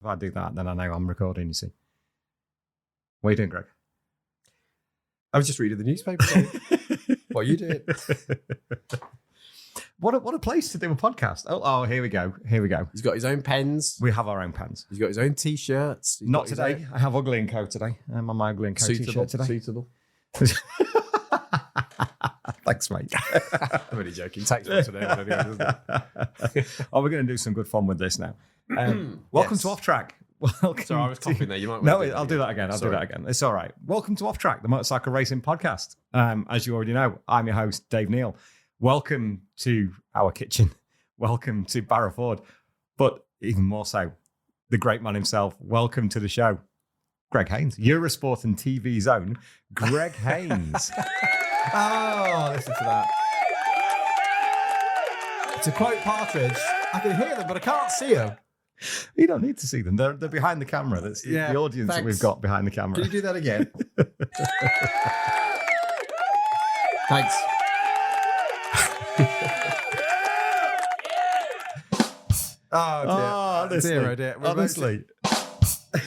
If I do that, then I know I'm recording, you see. What are you doing, Greg? I was just reading the newspaper. What you did? What a place to do a podcast. Oh, here we go. He's got his own pens. We have our own pens. He's got his own T-shirts. Not today. I have Ugly & Co today. I'm on my Ugly & Co T-shirt today. Suitable. Thanks, mate. I'm only joking. Takes one today. Anyway, doesn't it? Oh, we're going to do some good fun with this now. Welcome to Off Track. Welcome. Sorry, I was coughing there. You might. No, I'll do that again. I'll do that again. It's all right. Welcome to Off Track, the motorcycle racing podcast. As you already know, I'm your host, Dave Neal. Welcome to our kitchen. Welcome to Barra Ford. But even more so, the great man himself. Welcome to the show, Greg HAINES. Eurosport and TV's own Greg HAINES. Oh, listen to that. To quote Partridge, I can hear them, but I can't see them. You don't need to see them. They're behind the camera. That's the audience that we've got behind the camera. Can you do that again? Thanks. Oh, dear. Honestly.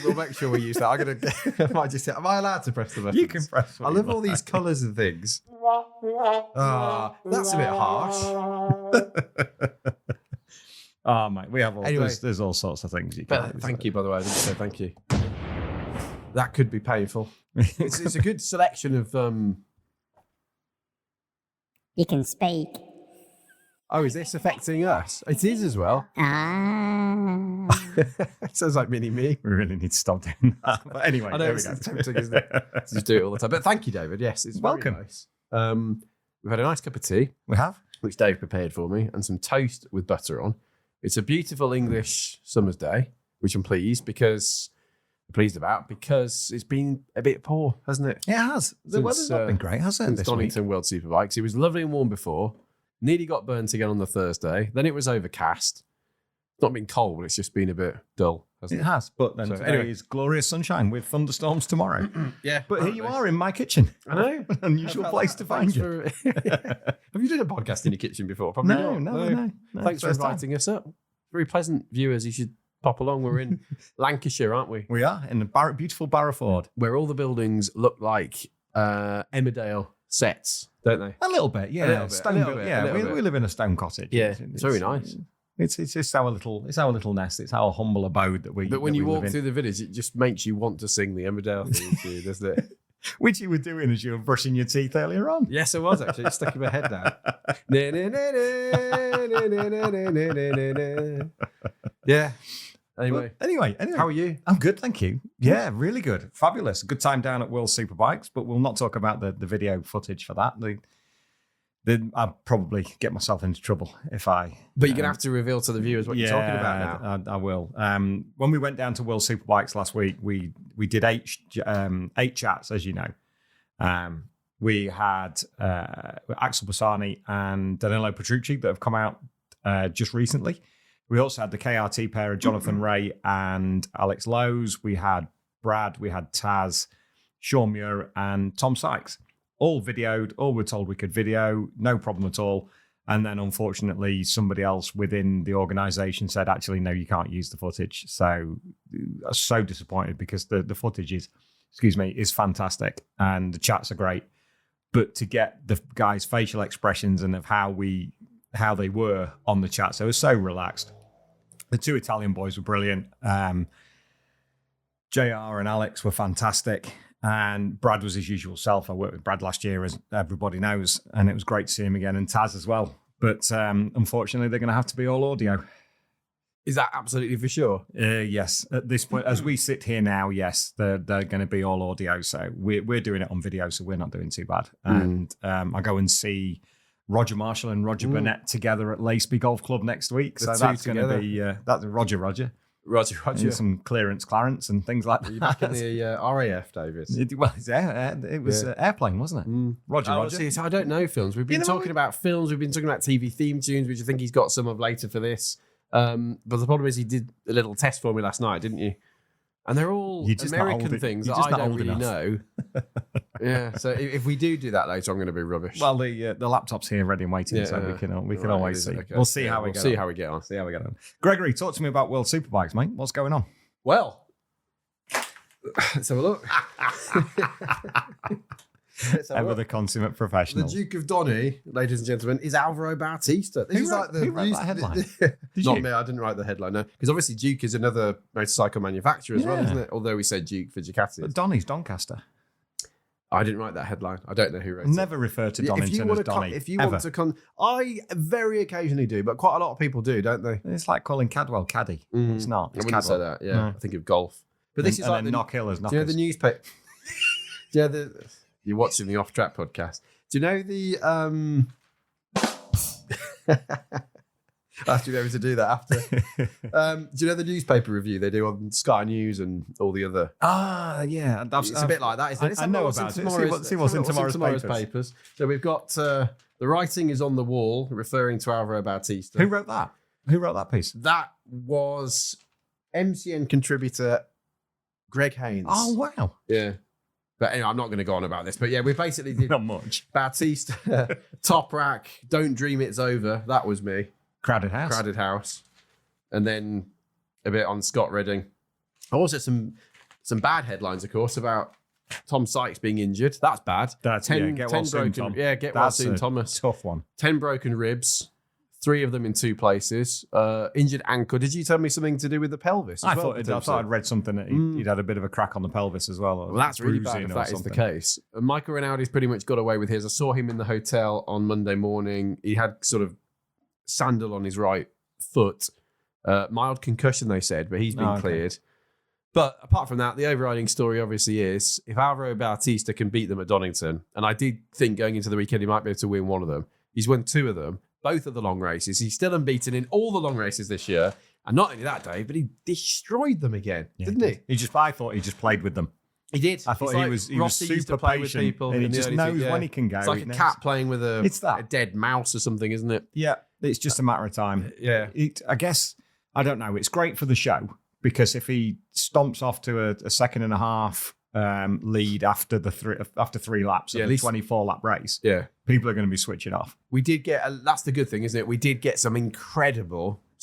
We'll make sure we use that. Am I allowed to press the button? You can press I love all these colours and things. That's a bit harsh. Oh, mate, we have all. Anyway, there's all sorts of things you can. Thank you, by the way. I didn't say thank you. That could be painful. It's a good selection of. You can speak. Oh, is this affecting us? It is as well. Sounds like mini me. We really need to stop doing that. But anyway, I know it's tempting, isn't it? To just do it all the time. But thank you, David. Yes, it's welcome. Very nice. We've had a nice cup of tea. We have, which Dave prepared for me, and some toast with butter on. It's a beautiful English summer's day, which I'm pleased about because it's been a bit poor, hasn't it? It has. The weather's not been great, has it? Since Donington World Superbikes. It was lovely and warm before. Nearly got burnt again on the Thursday. Then it was overcast. It's not been cold. It's just been a bit dull, hasn't it? It has. But then today is glorious sunshine with thunderstorms tomorrow. Yeah. But here you are in my kitchen. I know. An unusual place to find you. Have you done a podcast in your kitchen before? Probably No. Thanks for inviting us up. Very pleasant viewers. You should pop along. We're in Lancashire, aren't we? We are in the beautiful Barra Ford. Where all the buildings look like Emmerdale sets, don't they? A little bit, yeah. We live in a stone cottage. Yeah, it's very nice. It's just our little nest. It's our humble abode that we. But when you walk through the village, it just makes you want to sing the Emmerdale theme to you, doesn't it? Which you were doing as you were brushing your teeth earlier on. Yes, I was actually. It's stuck in my head now. Yeah. Anyway, how are you? I'm good, thank you. Yeah, really good. Fabulous. Good time down at World Superbikes, but we'll not talk about the video footage for that. I'll probably get myself into trouble if I... But you're going to have to reveal to the viewers what you're talking about now. I will. When we went down to World Superbikes last week, we did eight chats, as you know. We had Axel Bassani and Danilo Petrucci that have come out just recently. We also had the KRT pair of Jonathan Ray and Alex Lowe's. We had Brad, we had Taz, Sean Muir, and Tom Sykes. All videoed, all were told we could video, no problem at all. And then, unfortunately, somebody else within the organisation said, actually, no, you can't use the footage. So I was so disappointed because the footage is fantastic and the chats are great. But to get the guys' facial expressions and of how they were on the chat, so it was so relaxed. The two Italian boys were brilliant. JR and Alex were fantastic. And Brad was his usual self. I worked with Brad last year, as everybody knows, and it was great to see him again, and Taz as well. But unfortunately, they're going to have to be all audio. Is that absolutely for sure? Yes. At this point, as we sit here now, yes, they're going to be all audio. So we're doing it on video, so we're not doing too bad. And I go and see Roger Marshall and Roger Burnett together at Laceby Golf Club next week. So that's going to be that's Roger. And some Clarence and things like that. Are you back in the RAF, David? It was Airplane, wasn't it? Roger. See, so I don't know films. We've been talking about films. We've been talking about TV theme tunes, which I think he's got some of later for this. But the problem is he did a little test for me last night, didn't you? And they're all American things that I don't really know. Yeah, so if we do that later, I'm going to be rubbish. Well, the laptop's here ready and waiting, so we can always see. Okay. We'll see how we get on. See how we get on. Gregory, talk to me about World Superbikes, mate. What's going on? Well, let's have a look. Ever the consummate professional. The Duke of Donny, ladies and gentlemen, is Alvaro Bautista. Who wrote that headline? Not me, I didn't write the headline, no. Because obviously Duke is another motorcycle manufacturer as well, isn't it? Although we said Duke for Ducati. But Donny's Doncaster. I didn't write that headline. I don't know who wrote it. Never refer to Donington as Donny. If you want to I very occasionally do, but quite a lot of people do, don't they? It's like calling Cadwell Caddy. It's not. It's I wouldn't say Cadwell. that, yeah. I think of golf. But this is like Knock Hill as Knockers. Do you know the newspaper? You're watching the Off Track podcast. Do you know the I have to be able to do that after. Do you know the newspaper review they do on Sky News and all the other? Yeah. It's a bit like that, isn't it? I know about it. See what's in tomorrow's papers. So we've got the writing is on the wall, referring to Alvaro Bautista. Who wrote that? Who wrote that piece? That was MCN contributor Greg HAINES. Oh, wow. Yeah. But anyway, I'm not going to go on about this. But yeah, we basically did not much. Bautista, Top Rack, Don't Dream It's Over. That was me. Crowded House. And then a bit on Scott Redding. Also some bad headlines, of course, about Tom Sykes being injured. That's bad. That's 10 get well soon, Tom. Yeah, get well soon, Thomas. Tough one. 10 broken ribs. 3 of them in 2 places. Injured ankle. Did you tell me something to do with the pelvis? I thought I'd read something that he'd had a bit of a crack on the pelvis as well. Well, that's really bad if that is the case. Michael Rinaldi's pretty much got away with his. I saw him in the hotel on Monday morning. He had sort of sandal on his right foot. Mild concussion, they said, but he's been cleared. But apart from that, the overriding story obviously is if Alvaro Bautista can beat them at Donington, and I did think going into the weekend he might be able to win one of them. He's won 2 of them. Both of the long races. He's still unbeaten in all the long races this year. And not only that, Dave, but he destroyed them again, didn't he? I thought he just played with them. He did. I thought he was super patient. People and he just knows when he can go. It's like a cat playing with a dead mouse or something, isn't it? Yeah, it's just a matter of time. Yeah. I guess, I don't know, it's great for the show because if he stomps off to a second and a half lead after 3 laps of a 24-lap race, people are going to be switching off. We did get that's the good thing, isn't it? We did get some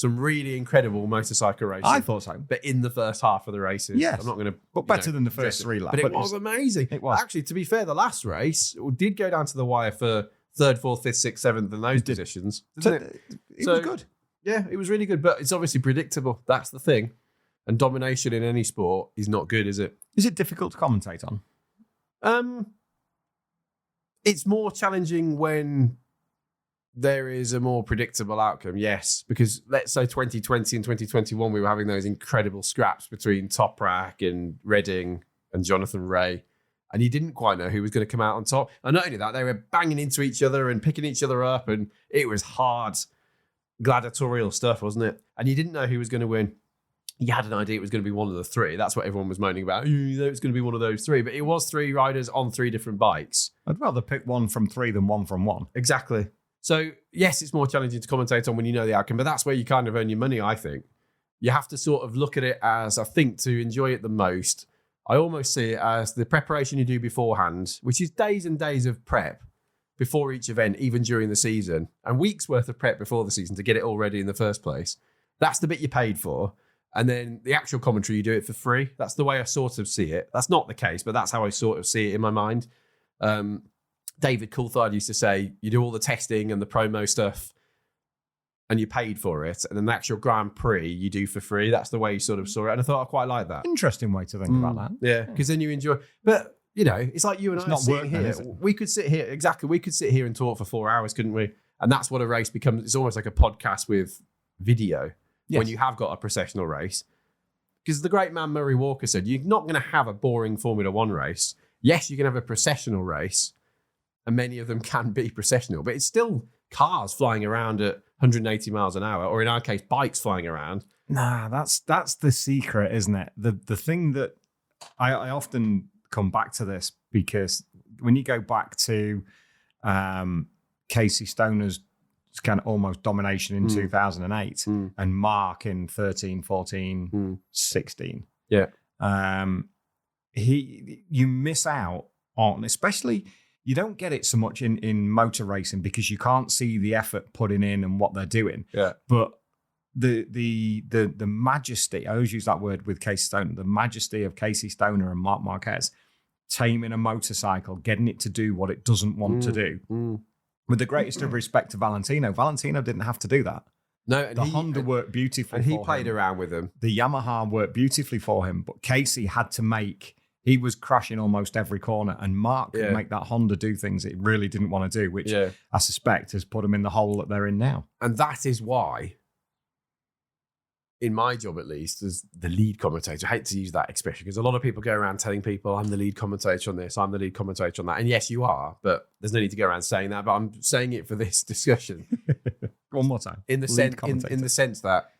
really incredible motorcycle racing. I thought so, but in the first half of the races, yes, I'm not going to, but better than the first 3 laps. But it was amazing. It was actually, to be fair, the last race did go down to the wire for 3rd, 4th, 5th, 6th, 7th, and those positions. It was good. Yeah, it was really good, but it's obviously predictable. That's the thing. And domination in any sport is not good, is it? Is it difficult to commentate on? It's more challenging when there is a more predictable outcome, yes. Because let's say 2020 and 2021, we were having those incredible scraps between Toprak and Redding and Jonathan Ray. And you didn't quite know who was going to come out on top. And not only that, they were banging into each other and picking each other up. And it was hard gladiatorial stuff, wasn't it? And you didn't know who was going to win. You had an idea it was going to be one of the 3. That's what everyone was moaning about. You know it's going to be one of those 3. But it was 3 riders on 3 different bikes. I'd rather pick 1 from 3 than 1 from 1. Exactly. So, yes, it's more challenging to commentate on when you know the outcome, but that's where you kind of earn your money, I think. You have to sort of look at it as, I think, to enjoy it the most. I almost see it as the preparation you do beforehand, which is days and days of prep before each event, even during the season, and weeks worth of prep before the season to get it all ready in the first place. That's the bit you paid for. And then the actual commentary, you do it for free. That's the way I sort of see it. That's not the case, but that's how I sort of see it in my mind. David Coulthard used to say, you do all the testing and the promo stuff and you paid for it. And then the actual Grand Prix you do for free. That's the way you sort of saw it. And I thought I quite like that. Interesting way to think about that. Yeah, because then you enjoy. But, you know, it's like you and I are sitting here. We could sit here, exactly. We could sit here and talk for 4 hours, couldn't we? And that's what a race becomes. It's almost like a podcast with video. Yes. When you have got a processional race. Because the great man Murray Walker said, you're not going to have a boring Formula 1 race. Yes, you can have a processional race, and many of them can be processional, but it's still cars flying around at 180 miles an hour, or in our case, bikes flying around. Nah, that's the secret, isn't it? The thing that I often come back to this, because when you go back to Casey Stoner's kind of almost domination in 2008 and Mark in 13, 14, 16. Yeah. You miss out on, especially, you don't get it so much in motor racing because you can't see the effort putting in and what they're doing. Yeah. But the majesty, I always use that word with Casey Stoner, the majesty of Casey Stoner and Marc Marquez taming a motorcycle, getting it to do what it doesn't want to do. With the greatest of respect to Valentino didn't have to do that. No, and the Honda worked beautifully and for he him. played around with them. The Yamaha worked beautifully for him, but Casey had to make, he was crashing almost every corner, and Mark could make that Honda do things it really didn't want to do, which I suspect has put them in the hole that they're in now. And that is why, in my job at least, as the lead commentator, I hate to use that expression because a lot of people go around telling people, I'm the lead commentator on this, I'm the lead commentator on that. And yes, you are, but there's no need to go around saying that, but I'm saying it for this discussion. One more time. In the sense that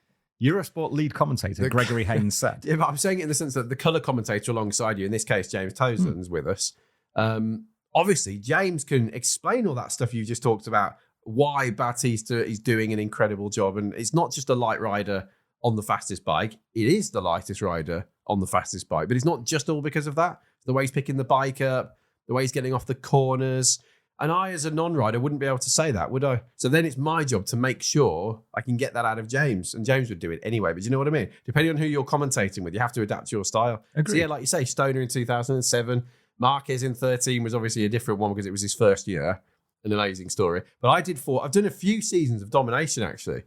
Eurosport lead commentator, Gregory HAINES said. Yeah, but I'm saying it in the sense that the colour commentator alongside you, in this case, James Tozen's with us. Obviously, James can explain all that stuff you just talked about, why Bautista is doing an incredible job. And it's not just a light rider on the fastest bike. It is the lightest rider on the fastest bike. But it's not just all because of that. The way he's picking the bike up, the way he's getting off the corners. And I, as a non-rider, wouldn't be able to say that, would I? So then it's my job to make sure I can get that out of James. And James would do it anyway. But you know what I mean? Depending on who you're commentating with, you have to adapt your style. Agreed. So yeah, like you say, Stoner in 2007. Marquez in 13 was obviously a different one because it was his first year. An amazing story. But I've done a few seasons of domination, actually.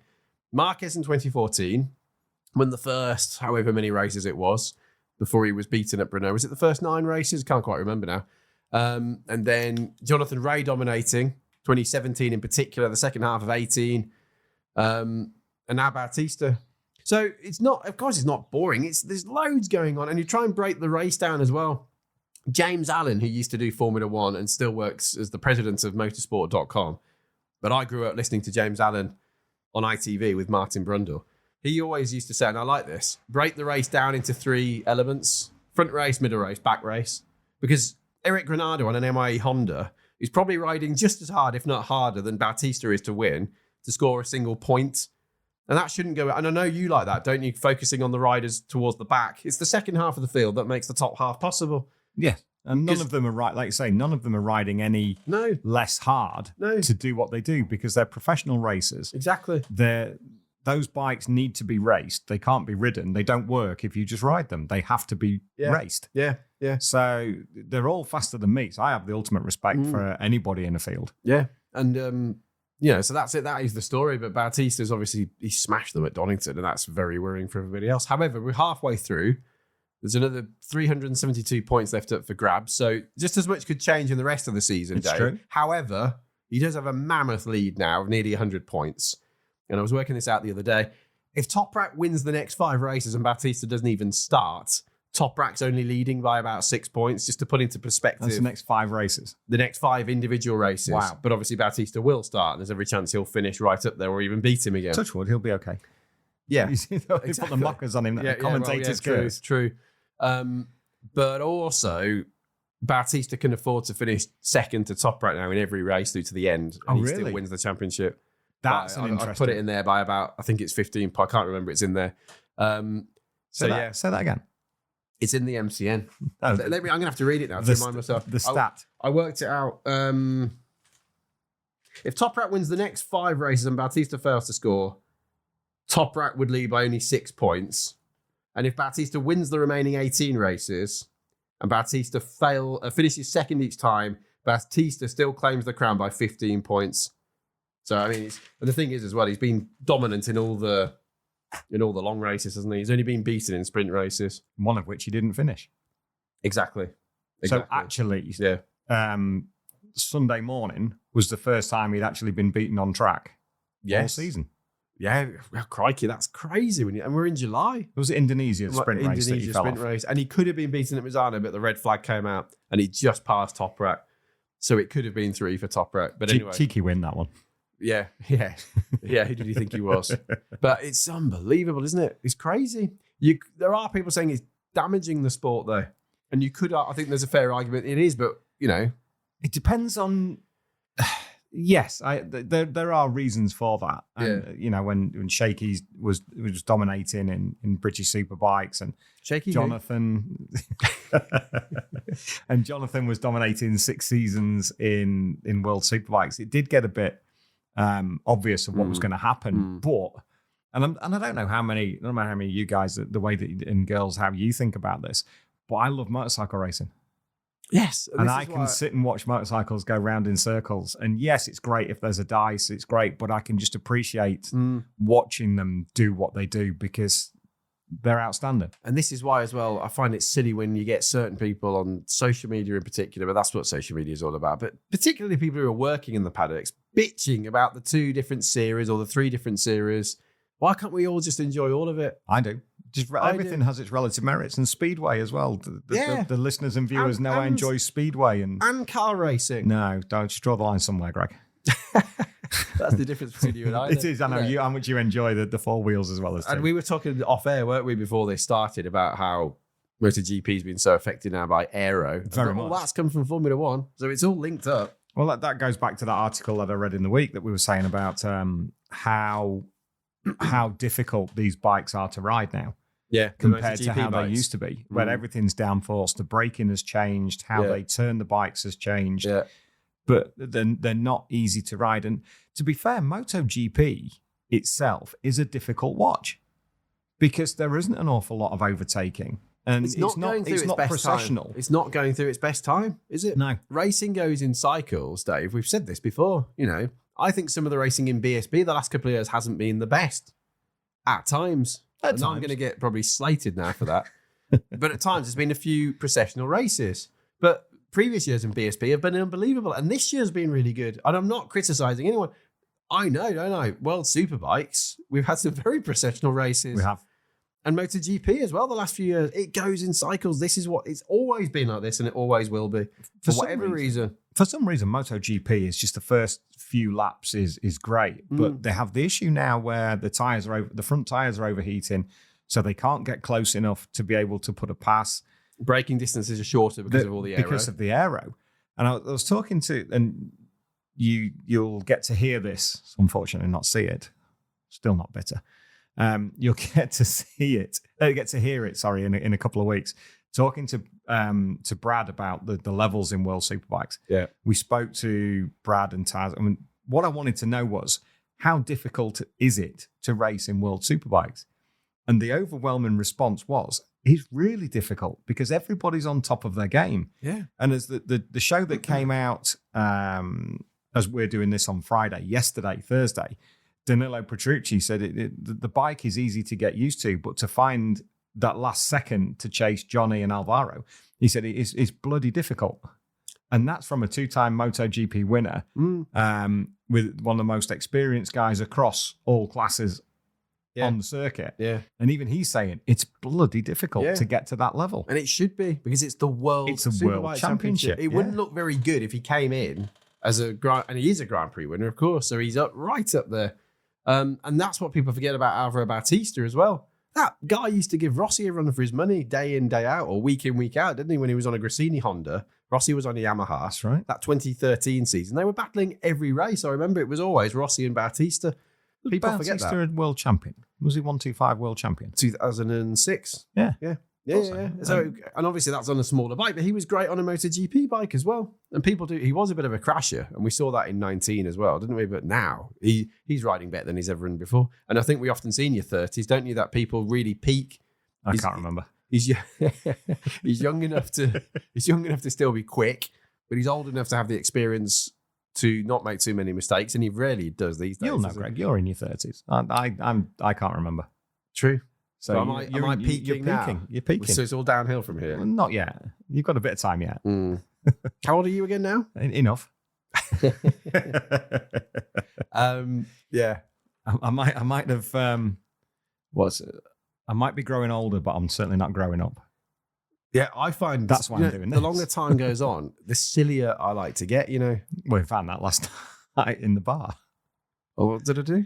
Marquez in 2014, won the first however many races it was before he was beaten at Brno. Was it the first 9 races? Can't quite remember now. And then Jonathan Ray dominating, 2017 in particular, the second half of 18. And now Bautista. So it's not, of course, it's not boring. There's loads going on. And you try and break the race down as well. James Allen, who used to do Formula One and still works as the president of motorsport.com. But I grew up listening to James Allen on ITV with Martin Brundle. He always used to say, and I like this, break the race down into 3 elements: front race, middle race, back race. Because Eric Granado on an MIE Honda is probably riding just as hard, if not harder, than Bautista is to win, to score a single point. And that shouldn't go. And I know you like that, don't you? Focusing on the riders towards the back. It's the second half of the field that makes the top half possible. Yeah. And none of them are like you say, none of them are riding any less hard to do what they do because they're professional racers. Exactly. Those bikes need to be raced. They can't be ridden. They don't work if you just ride them. They have to be raced. Yeah, yeah. So they're all faster than me. So I have the ultimate respect for anybody in the field. Yeah. And, so that's it. That is the story. But Bautista's obviously, he smashed them at Donington, and that's very worrying for everybody else. However, we're halfway through. There's another 372 points left up for grabs. So just as much could change in the rest of the season, Dave. True. However, he does have a mammoth lead now of nearly 100 points. And I was working this out the other day. If Toprak wins the next 5 races and Bautista doesn't even start, Toprak's only leading by about 6 points, just to put into perspective. That's the next 5 races. The next 5 individual races. Wow. But obviously Bautista will start, and there's every chance he'll finish right up there or even beat him again. Touch wood, he'll be okay. Yeah. They put the mockers on him. That the commentators curse. True. But also, Bautista can afford to finish second to Toprak now in every race through to the end. And he still wins the championship. That's an interesting. I put it in there by about, I think it's 15. I can't remember. It's in there. Say that again. It's in the MCN. Oh, I'm going to have to read it now to remind myself. The stat. I worked it out. If Toprak wins the next 5 races and Bautista fails to score, Toprak would lead by only 6 points. And if Bautista wins the remaining 18 races and Bautista finishes second each time, Bautista still claims the crown by 15 points. So, I mean, and the thing is as well, he's been dominant in all the long races, hasn't he? He's only been beaten in sprint races. One of which he didn't finish. Exactly. So actually, Sunday morning was the first time he'd actually been beaten on track all season. Yeah, crikey, that's crazy. And we're in July. It was Indonesia sprint race that he fell off. And he could have been beaten at Misano, but the red flag came out and he just passed Toprak. So it could have been 3 for Toprak. But anyway. Cheeky win, that one. Yeah. Who did you think he was? But it's unbelievable, isn't it? It's crazy. There are people saying it's damaging the sport, though. And I think there's a fair argument it is, but, It depends on... Yes, there are reasons for that. And, when Shaky was dominating in British Superbikes and Shaky Jonathan... and Jonathan was dominating 6 seasons in World Superbikes, it did get a bit... obvious of what was going to happen, but And I don't know how many of you guys, the way that and girls, how you think about this, but I love motorcycle racing. Yes. And I can sit and watch motorcycles go round in circles. And yes, it's great if there's a dice, it's great, but I can just appreciate watching them do what they do because they're outstanding. And this is why as well, I find it silly when you get certain people on social media in particular, but that's what social media is all about. But particularly people who are working in the paddocks, bitching about the 2 different series or the 3 different series. Why can't we all just enjoy all of it? I do. Everything has its relative merits, and Speedway as well. The listeners and viewers know I enjoy Speedway and car racing. No, don't just draw the line somewhere, Greg. That's the difference between you and I. It is. I know how much you enjoy the 4 wheels as well as 2. And we were talking off air, weren't we, before this started about how MotoGP has been so affected now by aero. Very much. All that's come from Formula One, so it's all linked up. Well, that goes back to that article that I read in the week that we were saying about how difficult these bikes are to ride now. Yeah, compared to how they used to be, where everything's downforce, the braking has changed, how they turn the bikes has changed. Yeah. But they're not easy to ride. And to be fair, MotoGP itself is a difficult watch because there isn't an awful lot of overtaking. And it's not processional. It's not going through its best time, is it? No. Racing goes in cycles, Dave. We've said this before. I think some of the racing in BSB the last couple of years hasn't been the best at times. I'm going to get probably slated now for that. But at times, there's been a few processional races. But previous years in BSB have been unbelievable. And this year's been really good. And I'm not criticising anyone. I know, don't I? World Superbikes, we've had some very processional races. We have. And MotoGP as well the last few years. It goes in cycles. This is what it's always been like this, and it always will be. For whatever reason. For some reason, MotoGP is just the first few laps is great, but they have the issue now where the front tires are overheating, so they can't get close enough to be able to put a pass. Braking distances are shorter because of all the aero. Because of the aero. And I was talking to, and you'll get to hear this, unfortunately not see it. Still not bitter. You'll get to see it. Get to hear it. Sorry, in a couple of weeks. Talking to Brad about the levels in World Superbikes. Yeah, we spoke to Brad and Taz. I mean, what I wanted to know was how difficult is it to race in World Superbikes, and the overwhelming response was it's really difficult because everybody's on top of their game. Yeah, and as the show that came out as we're doing this on Thursday. Danilo Petrucci said the bike is easy to get used to, but to find that last second to chase Johnny and Alvaro, he said it's bloody difficult. And that's from a 2-time MotoGP winner with one of the most experienced guys across all classes on the circuit. Yeah. And even he's saying it's bloody difficult to get to that level. And it should be because it's the world World Championship. It wouldn't look very good if he came in as and he is a Grand Prix winner, of course, so he's right up there. And that's what people forget about Alvaro Bautista as well. That guy used to give Rossi a run for his money day in, day out, or week in, week out, didn't he? When he was on a Grassini Honda, Rossi was on a Yamaha. That's right. That 2013 season, they were battling every race. I remember it was always Rossi and Bautista. People forget that. Bautista world champion. Was he 125 world champion? 2006. Yeah. Yeah. So, and obviously that's on a smaller bike, but he was great on a MotoGP bike as well. And people he was a bit of a crasher, and we saw that in 19 as well, didn't we? But now he's riding better than he's ever ridden before. And I think we often see in your 30s, don't you, that people really peak. I can't remember. He's young enough to still be quick, but he's old enough to have the experience to not make too many mistakes, and he rarely does these days. You'll know, Greg. You're in your 30s. I can't remember. True. So am I peaking now? You're peaking. So it's all downhill from here? Well, not yet. You've got a bit of time yet. How old are you again now? Enough. Yeah. I might have. I might be growing older, but I'm certainly not growing up. Yeah, I find that's why I'm doing this. The longer time goes on, the sillier I like to get. We found that last night in the bar. Oh, what did I do?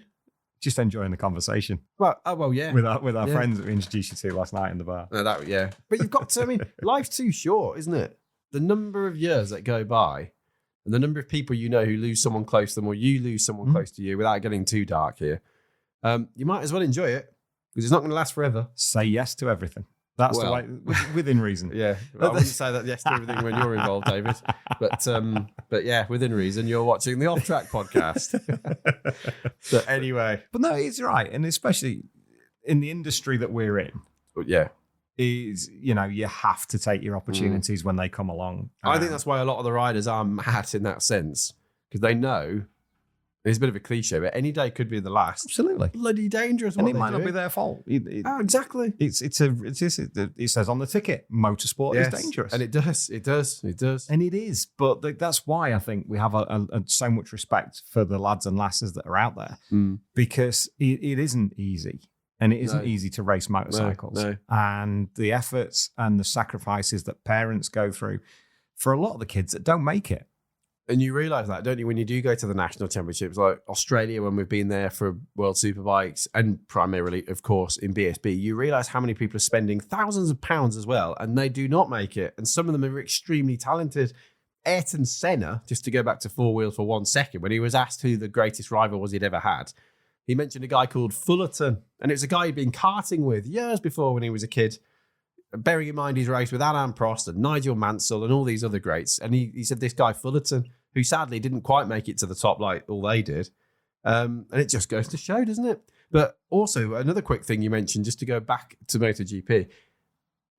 Just enjoying the conversation. Well, yeah. With our friends that we introduced you to last night in the bar. But you've got to, life's too short, isn't it? The number of years that go by and the number of people who lose someone close to them or you lose someone close to you, without getting too dark here, you might as well enjoy it because it's not going to last forever. Say yes to everything. That's the way, within reason. Yeah, I wouldn't say that yes to everything when you're involved, David. But yeah, within reason, you're watching the Off Track podcast. So anyway, but no, he's right, and especially in the industry that we're in. Yeah, is you have to take your opportunities when they come along. I think that's why a lot of the riders are mad in that sense, because they know. It's a bit of a cliche, but any day could be the last. Absolutely, bloody dangerous, and it might not be their fault. Exactly. It says on the ticket, motorsport is dangerous, and it does, and it is. But that's why I think we have so much respect for the lads and lasses that are out there, because it isn't easy, and it isn't easy to race motorcycles, and the efforts and the sacrifices that parents go through for a lot of the kids that don't make it. And you realise that, don't you, when you do go to the national championships, like Australia, when we've been there for World Superbikes, and primarily, of course, in BSB, you realise how many people are spending thousands of pounds as well, and they do not make it. And some of them are extremely talented. Ayrton Senna, just to go back to four wheels for 1 second, when he was asked who the greatest rival was he'd ever had, he mentioned a guy called Fullerton. And it was a guy he'd been karting with years before when he was a kid. Bearing in mind he's raced with Alain Prost and Nigel Mansell and all these other greats. And he said this guy Fullerton, who sadly didn't quite make it to the top like all they did. And it just goes to show, doesn't it? But also, another quick thing you mentioned, just to go back to MotoGP,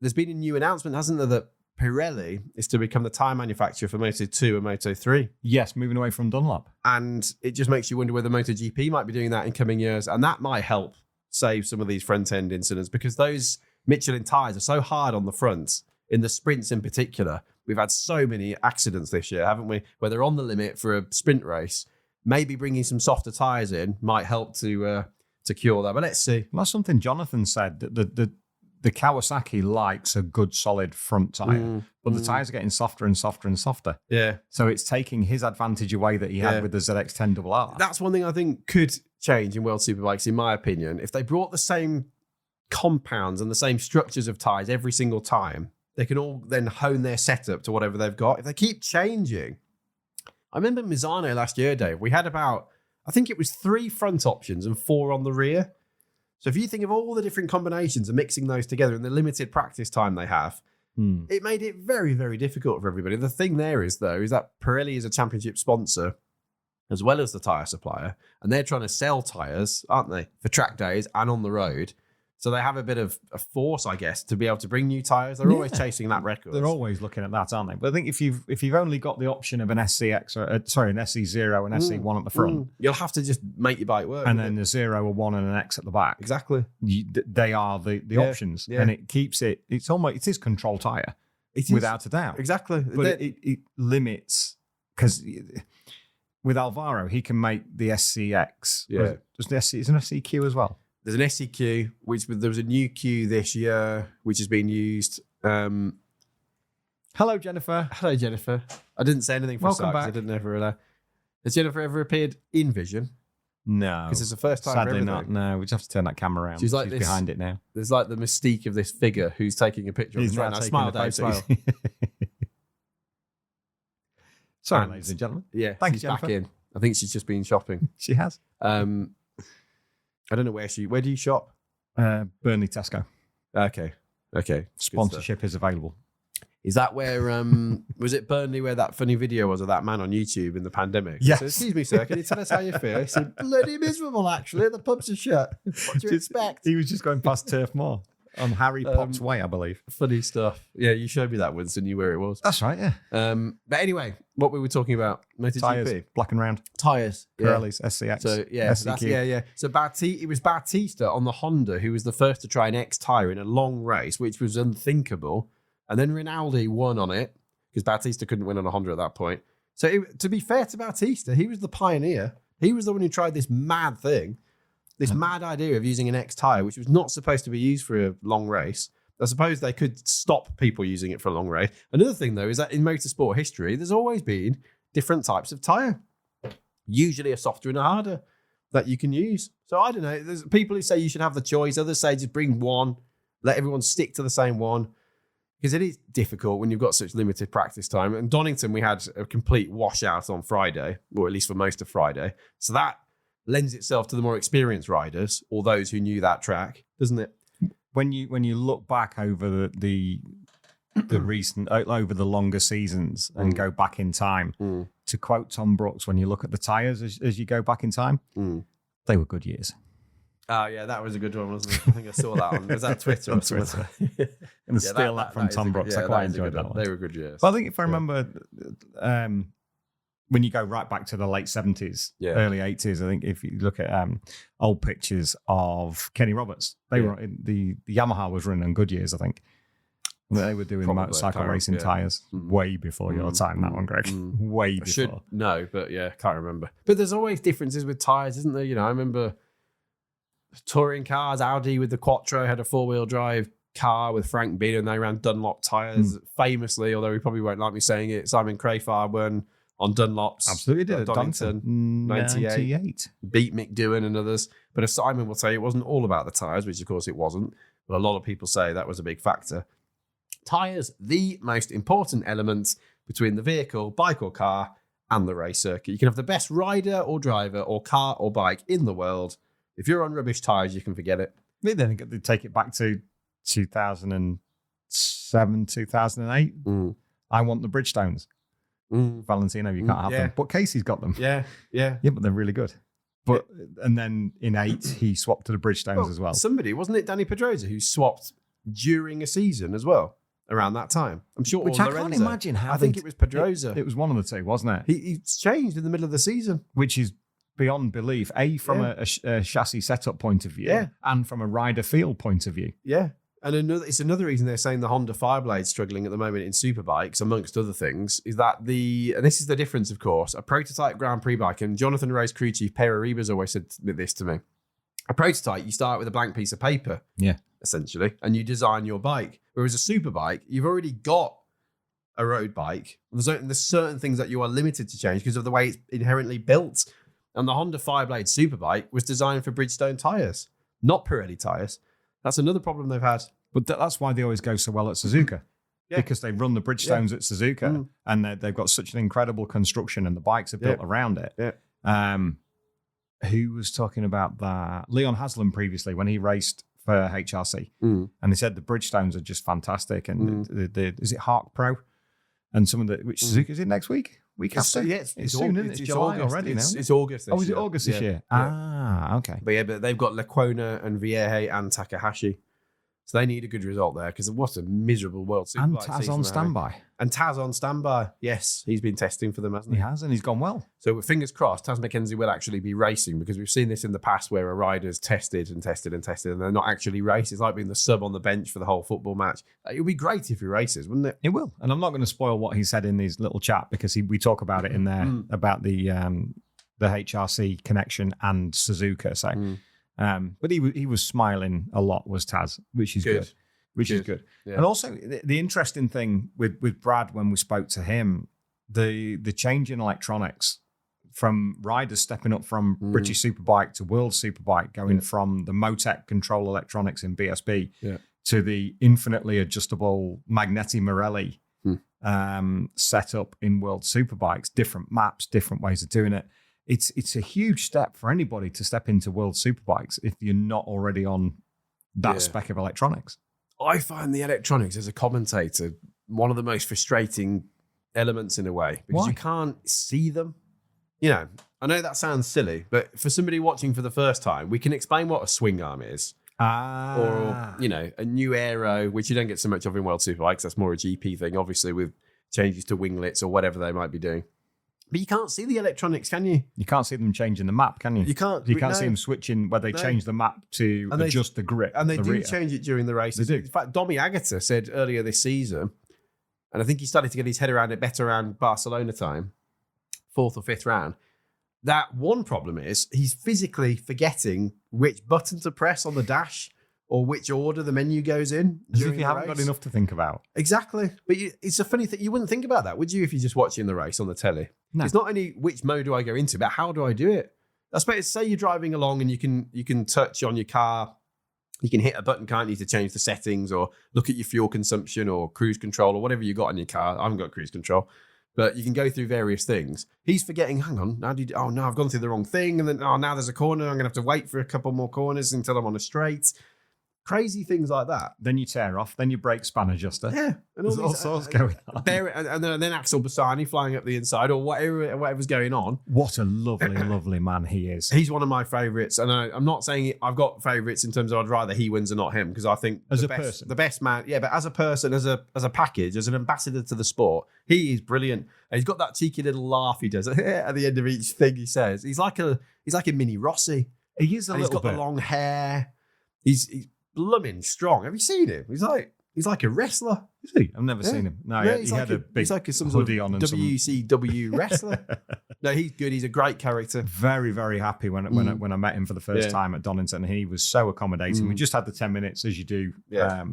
there's been a new announcement, hasn't there, that Pirelli is to become the tyre manufacturer for Moto2 and Moto3. Yes, moving away from Dunlop. And it just makes you wonder whether MotoGP might be doing that in coming years. And that might help save some of these front-end incidents, because those Michelin tyres are so hard on the front, in the sprints in particular. We've had so many accidents this year, haven't we? Where they're on the limit for a sprint race. Maybe bringing some softer tyres in might help to cure that. But let's see. Well, that's something Jonathan said, that the Kawasaki likes a good solid front tyre, but the tyres are getting softer and softer and softer. Yeah. So it's taking his advantage away that he had with the ZX-10RR. That's one thing I think could change in World Superbikes, in my opinion. If they brought the same compounds and the same structures of tyres every single time, they can all then hone their setup to whatever they've got. If they keep changing, I remember Misano last year, Dave, we had about, I think it was 3 front options and 4 on the rear. So if you think of all the different combinations and mixing those together in the limited practice time they have, it made it very, very difficult for everybody. The thing there is, though, is that Pirelli is a championship sponsor as well as the tyre supplier, and they're trying to sell tyres, aren't they, for track days and on the road. So they have a bit of a force, I guess, to be able to bring new tyres. They're always chasing that record. They're always looking at that, aren't they? But I think if you've only got the option of an SCX or an SC0 and SC1 at the front, you'll have to just make your bike work, and then a 0, a 1, and an X at the back. Exactly. They are the options, and it keeps it. It's almost, it is control tyre, without a doubt. Exactly. But it limits, because with Alvaro he can make the SCX. Yeah. Is an SCQ as well? There's an SCQ, which there was a new Q this year, which has been used. Hello, Jennifer. Hello, Jennifer. I didn't say anything for Welcome a start, back. I didn't ever. Has Jennifer ever appeared in Vision? No, because it's the first time. Sadly for not. No, we just have to turn that camera around. She's like behind it now. There's like the mystique of this figure who's taking a picture. He's right now. Smile, Dave. Smile. Sorry, ladies and gentlemen. Yeah, thank she's you, Jennifer. back in. I think she's just been shopping. She has. I don't know where do you shop? Burnley Tesco. Okay. Sponsorship is available. Is that where, was it Burnley where that funny video was of that man on YouTube in the pandemic? Yes. So, excuse me, sir, can you tell us how you feel? He said, bloody miserable, actually. The pubs are shut. What do you expect? He was just going past Turf Moor on Harry Potts Way, I believe. Funny stuff. Yeah, you showed me that once and knew where it was. That's right, yeah. But anyway, what we were talking about, MotoGP. Tyres, black and round. Tyres. Pirelli's, SCX. So, yeah. SCQ. So, it was Bautista on the Honda who was the first to try an X tyre in a long race, which was unthinkable. And then Rinaldi won on it because Bautista couldn't win on a Honda at that point. So to be fair to Bautista, he was the pioneer. He was the one who tried this mad thing, this mad idea of using an X tyre, which was not supposed to be used for a long race. I suppose they could stop people using it for a long race. Another thing, though, is that in motorsport history, there's always been different types of tyre. Usually a softer and a harder that you can use. So I don't know. There's people who say you should have the choice. Others say just bring one, let everyone stick to the same one. Because it is difficult when you've got such limited practice time. And Donington, we had a complete washout on Friday, or at least for most of Friday. So that lends itself to the more experienced riders, or those who knew that track, doesn't it? when you look back over the recent over the longer seasons and go back in time, to quote Tom Brooks, when you look at the tires as you go back in time, they were good years. Oh yeah, that was a good one, wasn't it? I think I saw that one. Was that Twitter or something? And steal that from Tom Brooks. I quite enjoyed that one. They were good years. Well, I think if I remember, when you go right back to the late 70s, early 80s, I think if you look at old pictures of Kenny Roberts, they were the Yamaha was running on good years, I think. They were doing motorcycle racing tyres way before your time, that one, Greg. Way before. But can't remember. But there's always differences with tyres, isn't there? You know, I remember touring cars, Audi with the Quattro had a 4-wheel drive car with Frank Beard, and they ran Dunlop tyres famously, although he probably won't like me saying it. Simon Crafar won on Dunlops. Absolutely did. Donington, 98. Beat Mick Doohan and others. But as Simon will say, it wasn't all about the tyres, which of course it wasn't. But a lot of people say that was a big factor. Tyres, the most important element between the vehicle, bike or car, and the race circuit. You can have the best rider or driver or car or bike in the world. If you're on rubbish tyres, you can forget it. They take it back to 2007, 2008. I want the Bridgestones. Valentino, you can't have them. But Casey's got them. Yeah, but they're really good. But and then in 8, he swapped to the Bridgestones as well. Somebody, wasn't it Danny Pedrosa, who swapped during a season as well? Around that time, I'm sure. Which I can't imagine how. I think it was Pedrosa. It was one of the two, wasn't it? He changed in the middle of the season, which is beyond belief. From a chassis setup point of view, and from a rider feel point of view. Yeah, and it's another reason they're saying the Honda Fireblade's struggling at the moment in Superbikes, amongst other things, is that and this is the difference, of course, a prototype Grand Prix bike, and Jonathan Rose crew chief Pere Ribas always said this to me. A prototype, you start with a blank piece of paper. Yeah. Essentially, and you design your bike. Whereas a superbike, you've already got a road bike. There's certain things that you are limited to change because of the way it's inherently built. And the Honda Fireblade Superbike was designed for Bridgestone tyres, not Pirelli tyres. That's another problem they've had. But that's why they always go so well at Suzuka. Because they run the Bridgestones at Suzuka, and they've got such an incredible construction, and the bikes are built around it. Who was talking about that? Leon Haslam previously, when he raced for HRC, and they said the Bridgestones are just fantastic. And is it Hark Pro? And some of which Suzuka is it next week? Week after? Yeah, it's soon, isn't it? It's July August. already now. It's August this year. Is it August this year? Okay. But they've got Lecuona and Vieje and Takahashi. So they need a good result there because what a miserable World Superbike and Taz on standby. And Taz on standby. Yes, he's been testing for them, hasn't he? He has, and he's gone well. So with fingers crossed, Taz McKenzie will actually be racing because we've seen this in the past where a rider's tested and they're not actually racing. It's like being the sub on the bench for the whole football match. It would be great if he races, wouldn't it? It will. And I'm not going to spoil what he said in his little chat because we talk about it in there about the HRC connection and Suzuka. So. But he was smiling a lot, was Taz, which is good. Is good. Yeah. And also the interesting thing with Brad when we spoke to him, the change in electronics from riders stepping up from British Superbike to World Superbike, going from the Motec control electronics in BSB to the infinitely adjustable Magneti Morelli setup in World Superbikes, different maps, different ways of doing it. It's a huge step for anybody to step into World Superbikes if you're not already on that spec of electronics. I find the electronics as a commentator one of the most frustrating elements in a way because you can't see them. You know, I know that sounds silly, but for somebody watching for the first time, we can explain what a swing arm is. Or, a new aero, which you don't get so much of in World Superbikes. That's more a GP thing, obviously, with changes to winglets or whatever they might be doing. But you can't see the electronics, can you? You can't see them changing the map, can you? You can't see them switching where they change the map to adjust the grip. And they do rear. change it during the races. They do. In fact, Domi Agata said earlier this season, and I think he started to get his head around it better around Barcelona time, 4th or 5th round, that one problem is he's physically forgetting which button to press on the dash or which order the menu goes in. As if you haven't got enough to think about. Exactly. But it's a funny thing. You wouldn't think about that, would you, if you're just watching the race on the telly? No. It's not only which mode do I go into, but how do I do it? I suppose, say you're driving along and you can touch on your car. You can hit a button, can't you, to change the settings or look at your fuel consumption or cruise control or whatever you got on your car. I haven't got cruise control. But you can go through various things. He's forgetting, hang on, I've gone through the wrong thing. And then, now there's a corner. I'm going to have to wait for a couple more corners until I'm on a straight. crazy things like that. Then you tear off. Then you break span adjuster. Yeah, and There's all sorts going on. And then Axel Bassani flying up the inside or whatever's going on. What a lovely, lovely man he is. He's one of my favourites, and I'm not saying I've got favourites in terms of I'd rather he wins or not him, because I think the best man, but as a person, as a package, as an ambassador to the sport, he is brilliant. And he's got that cheeky little laugh he does at the end of each thing he says. He's like a mini Rossi. He is He's got the long hair. He's blooming strong. Have you seen him? He's like a wrestler. Is he? I've never seen him. No, he had a big some hoodie on and WCW wrestler. No, he's good. He's a great character. Very, very happy when I met him for the first time at Donington. He was so accommodating. We just had the 10 minutes, as you do. Yeah.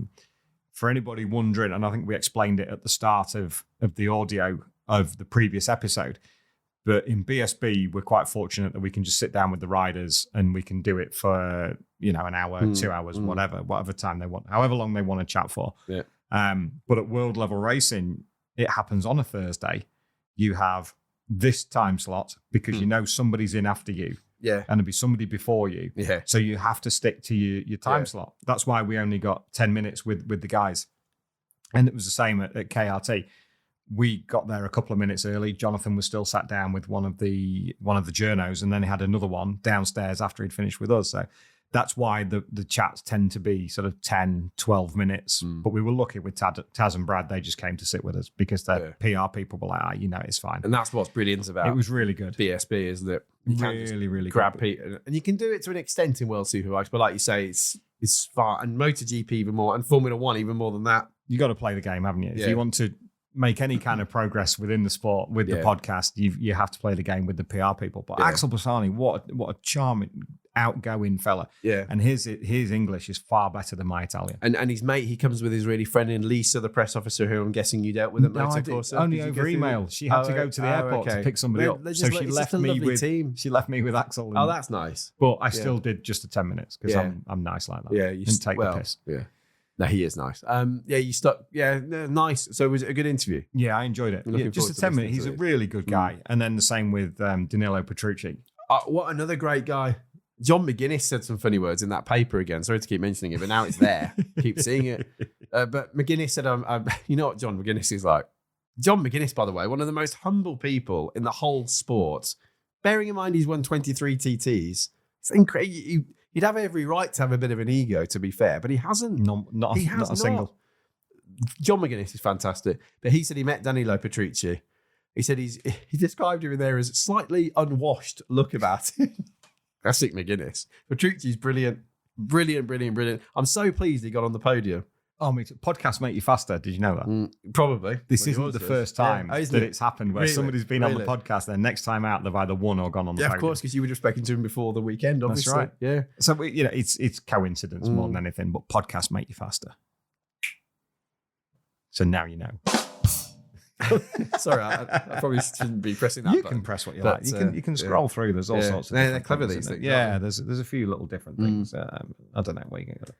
For anybody wondering, and I think we explained it at the start of the audio of the previous episode, but in BSB, we're quite fortunate that we can just sit down with the riders and we can do it for, an hour, 2 hours, whatever time they want, however long they want to chat for. Yeah. But at world level racing, it happens on a Thursday. You have this time slot because somebody's in after you. Yeah. And there'll be somebody before you. Yeah. So you have to stick to your time slot. That's why we only got 10 minutes with the guys. And it was the same at KRT. We got there a couple of minutes early. Jonathan was still sat down with one of the journos, and then he had another one downstairs after he'd finished with us. So that's why the chats tend to be sort of 10, 12 minutes. But we were lucky with Taz and Brad. They just came to sit with us because their PR people were like, it's fine. And that's what's brilliant about it. It was really good. BSB, isn't it? You really, really grab good. people. And you can do it to an extent in World Superbikes, but like you say, it's far. And MotoGP even more, and Formula One even more than that. You got to play the game, haven't you? If you want to make any kind of progress within the sport with the podcast, you have to play the game with the PR people. But Axel Bassani, what a charming, outgoing fella. Yeah. And his English is far better than my Italian. And his mate, he comes with his really friendly Lisa, the press officer, who I'm guessing you dealt with at Motocorsa. Only over email. She had to go to the airport to pick somebody up. So she left me with Axel. Oh, that's nice. But I still did just the 10 minutes because I'm nice like that. Yeah, you didn't take the piss. Yeah. No, he is nice. You stuck. Yeah, nice. So was it a good interview? Yeah, I enjoyed it. Just a 10 minute. He's a really good guy. And then the same with Danilo Petrucci. What another great guy. John McGuinness said some funny words in that paper again. Sorry to keep mentioning it, but now it's there. Keep seeing it. But McGuinness said, you know what John McGuinness is like? John McGuinness, by the way, one of the most humble people in the whole sport. Bearing in mind he's won 23 TTs. It's incredible. He'd have every right to have a bit of an ego, to be fair, but he hasn't. Not a single. John McGuinness is fantastic, but he said he met Danilo Petrucci. He said he described him in there as slightly unwashed look about him. Classic McGuinness. Petrucci's brilliant. Brilliant. I'm so pleased he got on the podium. Oh, podcasts make you faster. Did you know that? Probably. This isn't the first time that it's happened where somebody's been on the podcast. Then next time out, they've either won or gone on the podium. Yeah, of course, because you were just speaking to him before the weekend, obviously. That's right. Yeah. So, it's coincidence more than anything, but podcasts make you faster. So now you know. Sorry, I probably shouldn't be pressing that button. Can press what you like. You can scroll through. There's all sorts of they're clever, these things. Yeah, there's a few little different things. I don't know where you can go.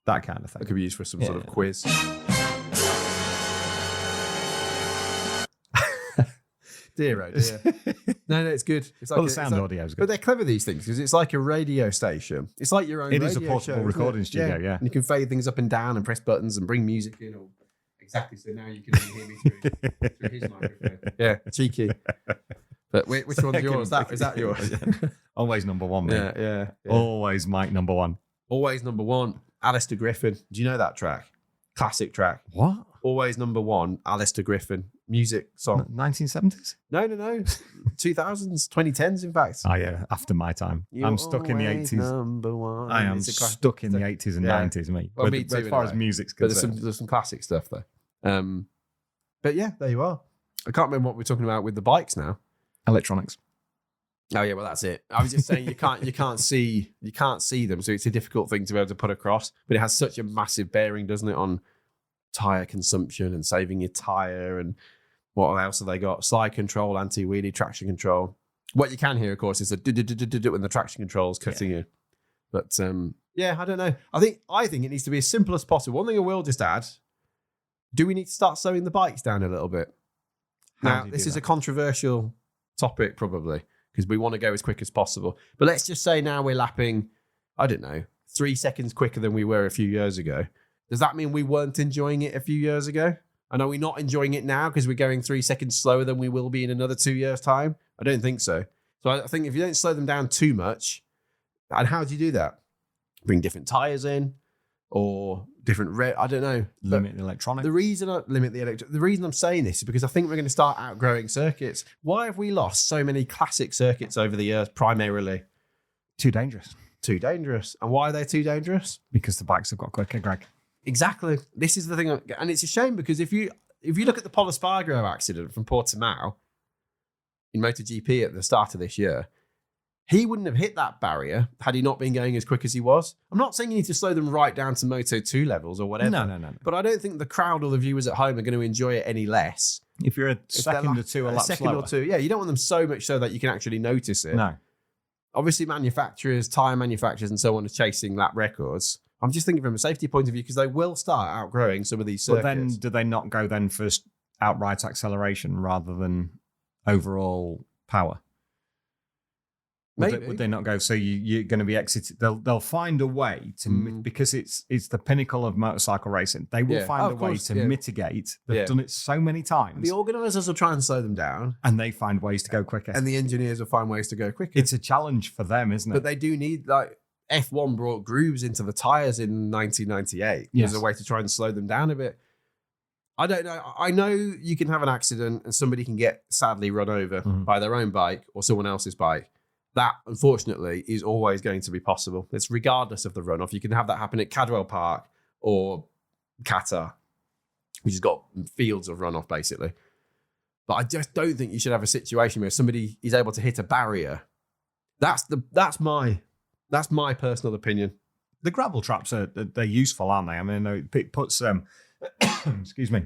That kind of thing. It could be used for some sort of quiz. Dear, oh dear. No, it's good. It's like the sound audio is good. But they're clever, these things, because it's like a radio station. It's like your own radio show. It is a portable recording studio, yeah. And you can fade things up and down and press buttons and bring music in. Exactly, so now you can only hear me through his microphone. Yeah, cheeky. But which one's yours? Is that yours? Always number one, mate. Yeah. Always Mike number one. Always number one. Alistair Griffin. Do you know that track? Classic track. What? Always number one. Alistair Griffin. Music song. 1970s? No. 2000s, 2010s, in fact. Oh, yeah. After my time. I'm stuck in the 80s. Number one. I am stuck in the 80s and 90s, mate. Well, me too, as far as music's concerned. But there's some classic stuff, though. But yeah, there you are. I can't remember what we're talking about with the bikes now. Electronics. Oh yeah, well that's it. I was just saying you can't see them, so it's a difficult thing to be able to put across. But it has such a massive bearing, doesn't it, on tire consumption and saving your tire and what else have they got? Slide control, anti-wheelie, traction control. What you can hear, of course, is the do when the traction control is cutting you. But I don't know. I think it needs to be as simple as possible. One thing I will just add: do we need to start slowing the bikes down a little bit? Now, this is a controversial topic, probably, because we want to go as quick as possible. But let's just say now we're lapping, I don't know, 3 seconds quicker than we were a few years ago. Does that mean we weren't enjoying it a few years ago? And are we not enjoying it now because we're going 3 seconds slower than we will be in another 2 years' time? I don't think so. So I think if you don't slow them down too much, and how do you do that? Bring different tyres in or different, I don't know. Limit the electronics. The reason I'm saying this is because I think we're going to start outgrowing circuits. Why have we lost so many classic circuits over the years primarily? Too dangerous. Too dangerous. And why are they too dangerous? Because the bikes have got quicker, Greg. Exactly. This is the thing. And it's a shame because if you look at the Polo Spargo accident from Portimao in MotoGP at the start of this year, he wouldn't have hit that barrier had he not been going as quick as he was. I'm not saying you need to slow them right down to Moto 2 levels or whatever. No. But I don't think the crowd or the viewers at home are going to enjoy it any less. If you're a second or two a lap slower. Yeah, you don't want them so much so that you can actually notice it. No. Obviously, manufacturers, tyre manufacturers and so on are chasing lap records. I'm just thinking from a safety point of view because they will start outgrowing some of these circuits. But then do they not go then for outright acceleration rather than overall power? Would they not go? So you're going to be exited. They'll find a way to because it's the pinnacle of motorcycle racing. They will find a way to mitigate. They've done it so many times. The organisers will try and slow them down, and they find ways to go quicker. And the engineers will find ways to go quicker. It's a challenge for them, isn't it? But they do need F1 brought grooves into the tyres in 1998 as a way to try and slow them down a bit. I don't know. I know you can have an accident and somebody can get sadly run over by their own bike or someone else's bike. That, unfortunately, is always going to be possible. It's regardless of the runoff. You can have that happen at Cadwell Park or Qatar, which has got fields of runoff, basically. But I just don't think you should have a situation where somebody is able to hit a barrier. That's my personal opinion. The gravel traps they're useful, aren't they? I mean, it puts excuse me.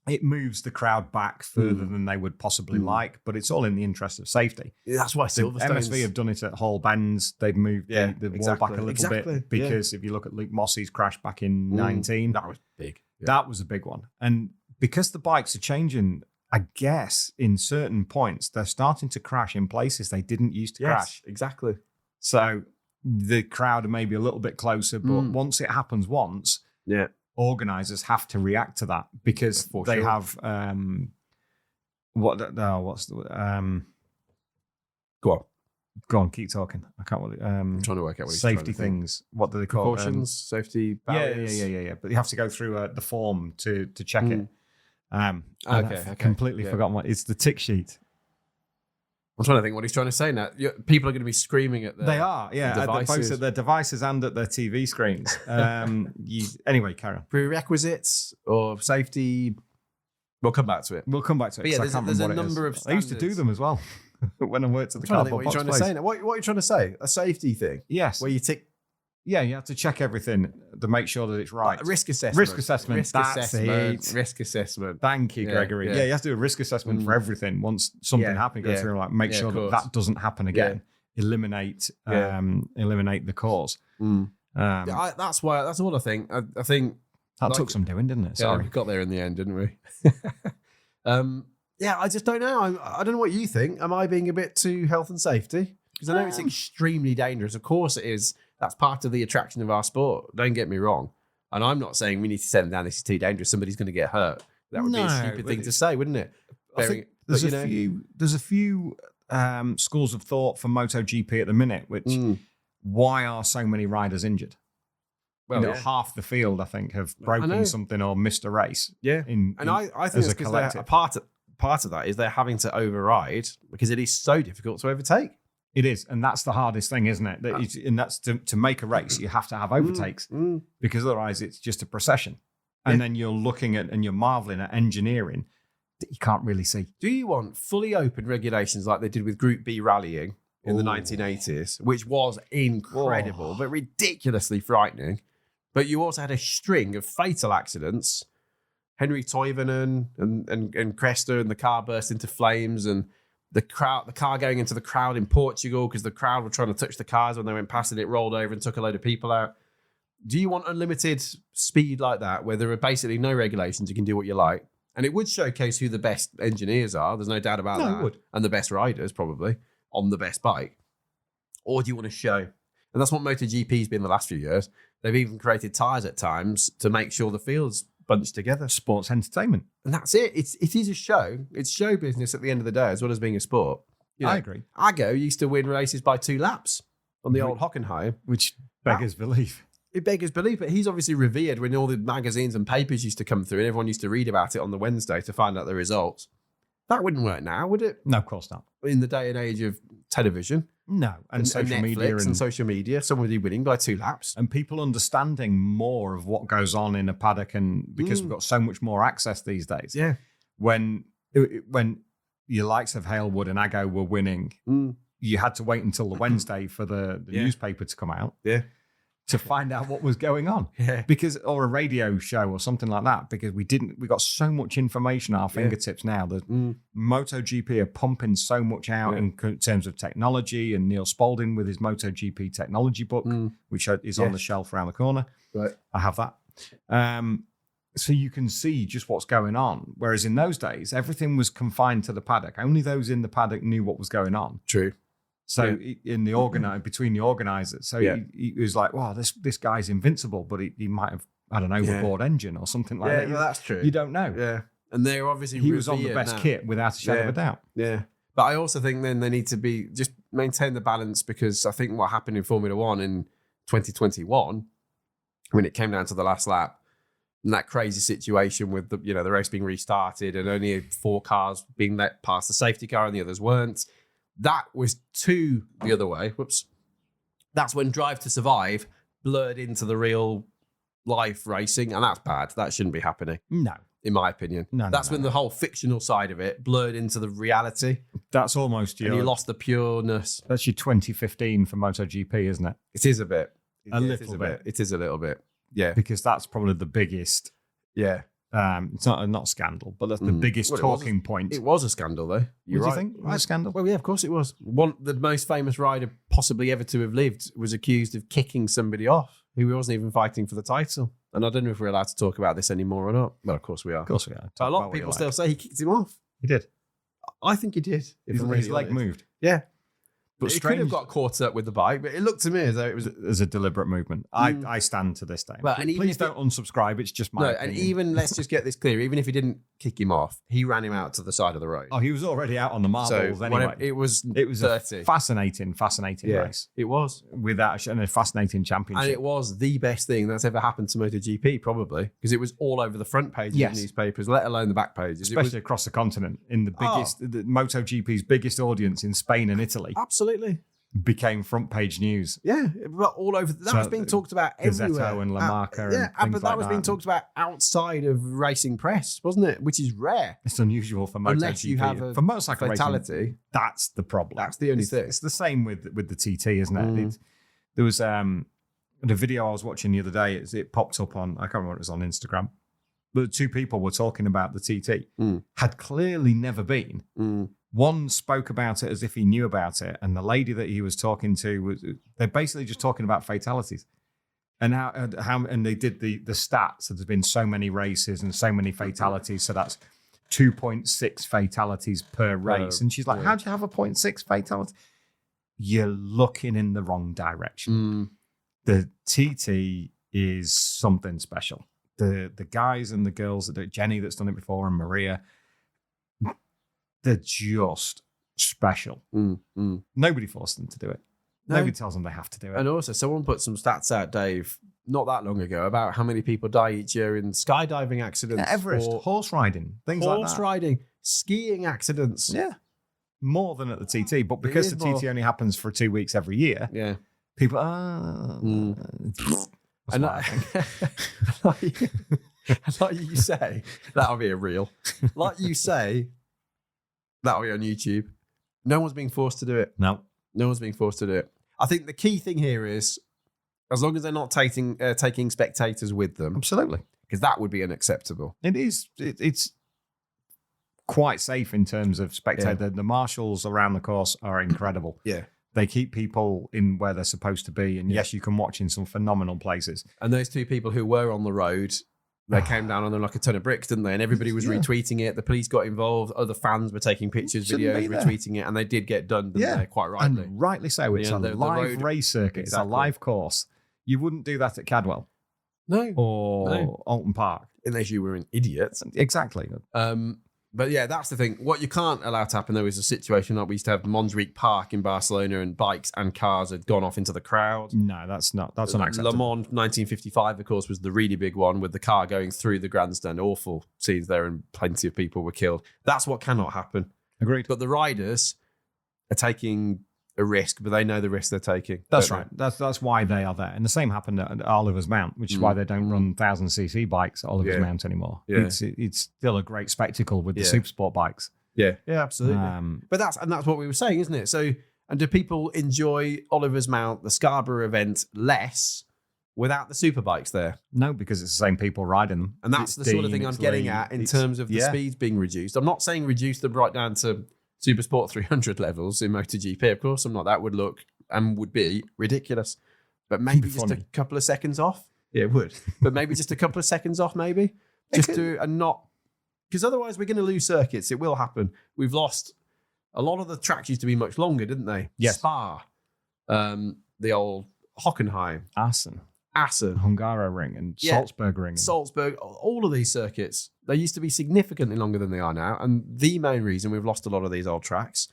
It moves the crowd back further than they would possibly like, but it's all in the interest of safety. That's why Silverstone's... MSV have done it at Hall Bends. They've moved the wall back a little bit because if you look at Luke Mossey's crash back in 19, that was big. Yeah. That was a big one. And because the bikes are changing, I guess in certain points, they're starting to crash in places they didn't used to crash. Exactly. So the crowd are maybe a little bit closer, but once it happens once... organisers have to react to that because they have go on, keep talking. I can't. I'm trying to work out what safety things. What do they call precautions? Safety barriers. Yeah. But you have to go through the form to check it. Okay. Completely forgotten what it's the tick sheet. I'm trying to think what he's trying to say now. People are going to be screaming at their both at their devices and at their TV screens. Anyway, carry on. Prerequisites or safety. We'll come back to it. But yeah, there's a number of standards. I used to do them as well when I worked at the cardboard box place. What are you trying to say? A safety thing? Yes. Where you tick. Yeah, you have to check everything to make sure that it's right. Risk assessment. Risk assessment. Risk assessment. Thank you, Gregory. Yeah, you have to do a risk assessment for everything. Once something happens, go through and make sure that doesn't happen again. Eliminate the cause. That's all I think. I think that took some doing, didn't it? Sorry, we got there in the end, didn't we? I just don't know. I don't know what you think. Am I being a bit too health and safety? Because I know it's extremely dangerous. Of course it is. That's part of the attraction of our sport. Don't get me wrong. And I'm not saying we need to send them down. This is too dangerous. Somebody's going to get hurt. That would be a stupid thing to say, wouldn't it? I think there's a few schools of thought for MotoGP at the minute, which why are so many riders injured? Well, half the field, I think, have broken something or missed a race. Yeah. I think it's because part of that is they're having to override because it is so difficult to overtake. It is, and that's the hardest thing, isn't it? And that's to make a race, you have to have overtakes because otherwise it's just a procession. And then you're looking at and you're marveling at engineering that you can't really see. Do you want fully open regulations like they did with Group B rallying in the 1980s, which was incredible, but ridiculously frightening? But you also had a string of fatal accidents. Henry Toivonen and Cresta, and the car burst into flames, and the car going into the crowd in Portugal because the crowd were trying to touch the cars when they went past and it rolled over and took a load of people out. Do you want unlimited speed like that where there are basically no regulations, you can do what you like? And it would showcase who the best engineers are, there's no doubt about that. It would. And the best riders probably on the best bike. Or do you want to show? And And that's what MotoGP's been the last few years. They've even created tyres at times to make sure the field's bunched together. Sports entertainment. And that's it. It is a show. It's show business at the end of the day, as well as being a sport. I agree. Aggo used to win races by 2 laps on the old Hockenheim. Which beggars belief. It beggars belief, but he's obviously revered when all the magazines and papers used to come through and everyone used to read about it on the Wednesday to find out the results. That wouldn't work now, would it? No, of course not. In the day and age of television. No. And social Netflix media. And social media, somebody winning by 2 laps. And people understanding more of what goes on in a paddock, and because we've got so much more access these days. Yeah. When your likes of Halewood and Aggo were winning, you had to wait until the Wednesday for the newspaper to come out to find out what was going on. Yeah. Or a radio show or something like that, because we got so much information at our fingertips now. The MotoGP are pumping so much out in terms of technology, and Neil Spalding with his MotoGP technology book, which is on the shelf around the corner. Right. I have that. So you can see just what's going on. Whereas in those days, everything was confined to the paddock. Only those in the paddock knew what was going on. True. So in the between the organisers, so he was like, "Wow, this guy's invincible," but he might have had an overboard engine or something like that. Yeah, that's true. You don't know. Yeah, and they're obviously he was on the best kit without a shadow of a doubt. Yeah, but I also think then they need to just maintain the balance, because I think what happened in Formula One in 2021, when it came down to the last lap, and that crazy situation with the race being restarted and only 4 cars being let past the safety car and the others weren't. That was the other way. Whoops. That's when Drive to Survive blurred into the real life racing, and that's bad. That shouldn't be happening. No. In my opinion. That's when the whole fictional side of it blurred into the reality. That's almost and you lost the pureness. That's your 2015 for MotoGP, isn't it? It is a bit. A little bit. It is a little bit. Yeah. Because that's probably the biggest. Yeah. It's not scandal, but that's the biggest talking point. It was a scandal, though. You think? It was a scandal? Well, yeah, of course it was. The most famous rider possibly ever to have lived was accused of kicking somebody off who wasn't even fighting for the title. And I don't know if we're allowed to talk about this anymore or not. Well, of course we are. Of course we are. But a lot of people still say he kicked him off. He did. I think he did. His leg moved. Yeah. But it could have got caught up with the bike, but it looked to me as though it was as a deliberate movement. I stand to this day. Well, and please don't unsubscribe. It's just my opinion. And even let's just get this clear. Even if he didn't kick him off, he ran him out to the side of the road. Oh, he was already out on the marbles anyway. It was dirty. A fascinating race. It was and a fascinating championship. And it was the best thing that's ever happened to MotoGP, probably, because it was all over the front pages of newspapers, let alone the back pages, especially across the continent in the MotoGP's biggest audience in Spain and Italy. Absolutely. Became front page news. Yeah, but all over. That was being talked about everywhere. Gazetto and La Marca. But that was being talked about outside of racing press, wasn't it? Which is rare. It's unusual for MotoGP. Unless you have a for motorcycle fatality. Racing, that's the problem. That's the only thing. It's the same with the TT, isn't it? There was the video I was watching the other day. It popped up on, I can't remember what it was on Instagram. But 2 people were talking about the TT. Had clearly never been. One spoke about it as if he knew about it, and the lady that he was talking to they're basically just talking about fatalities, and how and they did the stats. So there's been so many races and so many fatalities, so that's 2.6 fatalities per race. And she's like, "How do you have a 0.6 fatality?" You're looking in the wrong direction. The TT is something special. The guys and the girls that do it, Jenny that's done it before, and Maria. They're just special. Nobody forced them to do it. Nobody tells them they have to do it. And also, someone put some stats out, Dave, not that long ago, about how many people die each year in skydiving accidents. Everest, horse riding, things like that. Horse riding, skiing accidents. Yeah. More than at the TT. But because the TT only happens for 2 weeks every year, people, and like you say, that'll be a reel. Like you say, that'll be on YouTube. No one's being forced to do it. No one's being forced to do it. I think the key thing here is, as long as they're not taking spectators with them. Absolutely. Because that would be unacceptable. It is. It's quite safe in terms of spectator. Yeah. The marshals around the course are incredible. Yeah. They keep people in where they're supposed to be. And yes, you can watch in some phenomenal places. And those 2 people who were on the road They came down on them like a ton of bricks, didn't they? And everybody was retweeting it. The police got involved. Other fans were taking pictures, videos, retweeting it, and they did get done, didn't they? Quite rightly. And rightly so. It's a live race circuit. Exactly. It's a live course. You wouldn't do that at Cadwell. No. Or Alton Park. Unless you were an idiot. Exactly. But yeah, that's the thing. What you can't allow to happen, though, is a situation like we used to have Montjuic Park in Barcelona, and bikes and cars had gone off into the crowd. No, that's unacceptable. Le Mans 1955, of course, was the really big one with the car going through the grandstand. Awful scenes there, and plenty of people were killed. That's what cannot happen. Agreed. But the riders are taking a risk, but they know the risk they're taking. That's right. That's why they are there. And the same happened at Oliver's Mount, which is why they don't run 1,000cc bikes at Oliver's Mount anymore. Yeah. It's still a great spectacle with the Supersport bikes. Yeah, absolutely. But that's what we were saying, isn't it? So, and do people enjoy Oliver's Mount, the Scarborough event, less without the Superbikes there? No, because it's the same people riding them. And that's the sort of thing I'm getting at in terms of the speeds being reduced. I'm not saying reduce them right down to Supersport 300 levels in MotoGP. Of course, something like that would look and would be ridiculous. But maybe just a couple of seconds off. Yeah, it would. But maybe just a couple of seconds off, maybe. Just do and not... Because otherwise we're going to lose circuits. It will happen. We've lost... A lot of the tracks used to be much longer, didn't they? Yes. Spa. The old Hockenheim. Assen. Hungaroring and Salzburgring. Salzburg. All of these circuits, they used to be significantly longer than they are now. And the main reason we've lost a lot of these old tracks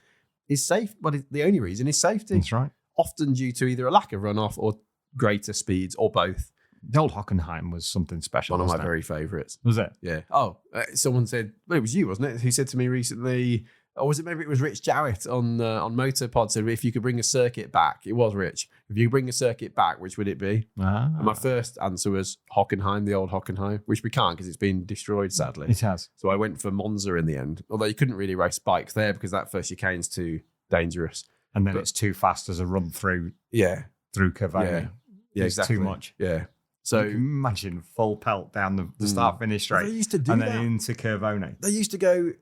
is safe. But the only reason is safety. That's right. Often due to either a lack of runoff or greater speeds or both. The old Hockenheim was something special. One of my very favourites. Was it? Yeah. Oh, someone said, well, it was you, wasn't it? Who said to me recently, or was it maybe it was Rich Jarrett on Motorpod said, if you could bring a circuit back, it was Rich. If you bring a circuit back, which would it be? And my first answer was Hockenheim, the old Hockenheim, which we can't because it's been destroyed, sadly. It has. So I went for Monza in the end, although you couldn't really race bikes there because that first chicane's too dangerous. And then it's too fast as a run through. Yeah. Through Curvone. Yeah, it's exactly. too much. Yeah. So you can imagine full pelt down the start-finish straight. They used to do and that. then into Curvone. They used to go...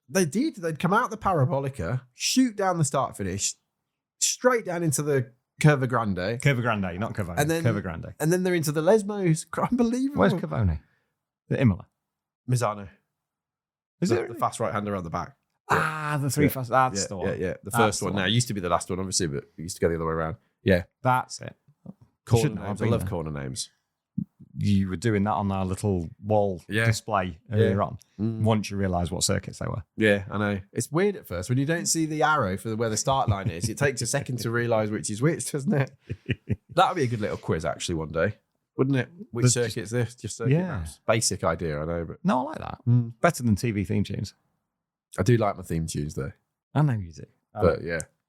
They did. They'd come out the Parabolica, shoot down the start-finish, straight down into the Curva Grande. Curva Grande, not Curvone. And then, Curva Grande. And then they're into the Lesmos. Unbelievable. Where's Curvone? The Imola. Misano. Is it the fast right-hander on the back? The three fast. That's the one. Yeah. The first one. Now, it used to be the last one, obviously, but it used to go the other way around. Yeah. That's it. Corner names. I love corner names. You were doing that on our little wall display earlier on. Once you realise what circuits they were. Yeah, I know. It's weird at first when you don't see the arrow for where the start line is. It takes a second to realise which is which, doesn't it? That would be a good little quiz actually one day, wouldn't it? Which circuit's this? Just circuit maps. Basic idea, I know, but no, I like that. Better than TV theme tunes. I do like my theme tunes though. I know you do.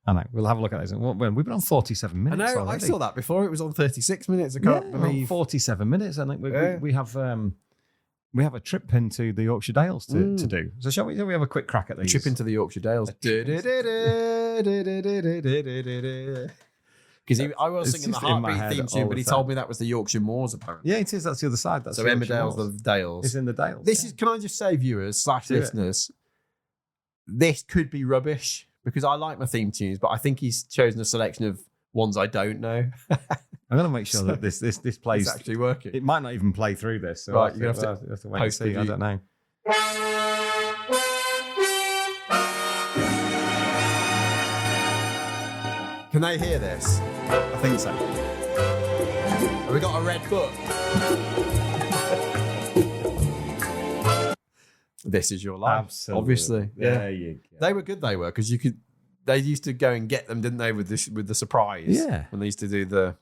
I know. We'll have a look at those. We've been on 47 minutes. I know. Already. I saw that before. It was on 36 minutes. I can't believe 47 minutes. I think we have a trip into the Yorkshire Dales to do. So shall we have a quick crack at these? A trip into the Yorkshire Dales. Because I was singing the Heartbeat theme tune, but he told me that was the Yorkshire Moors apparently. Yeah, it is. That's the other side. That's so Emmerdale's the Dales. It's in the Dales. This is. Can I just say, viewers / listeners, this could be rubbish. Because I like my theme tunes, but I think he's chosen a selection of ones I don't know. I'm going to make sure that this plays. It's actually working. It might not even play through this. So right, you're going to have to wait and see. I don't know. Can they hear this? I think so. Have we got a red book? This is your life. Absolutely. Obviously. There you go. They were good, because you could. They used to go and get them, didn't they, with the surprise? Yeah. When they used to do the.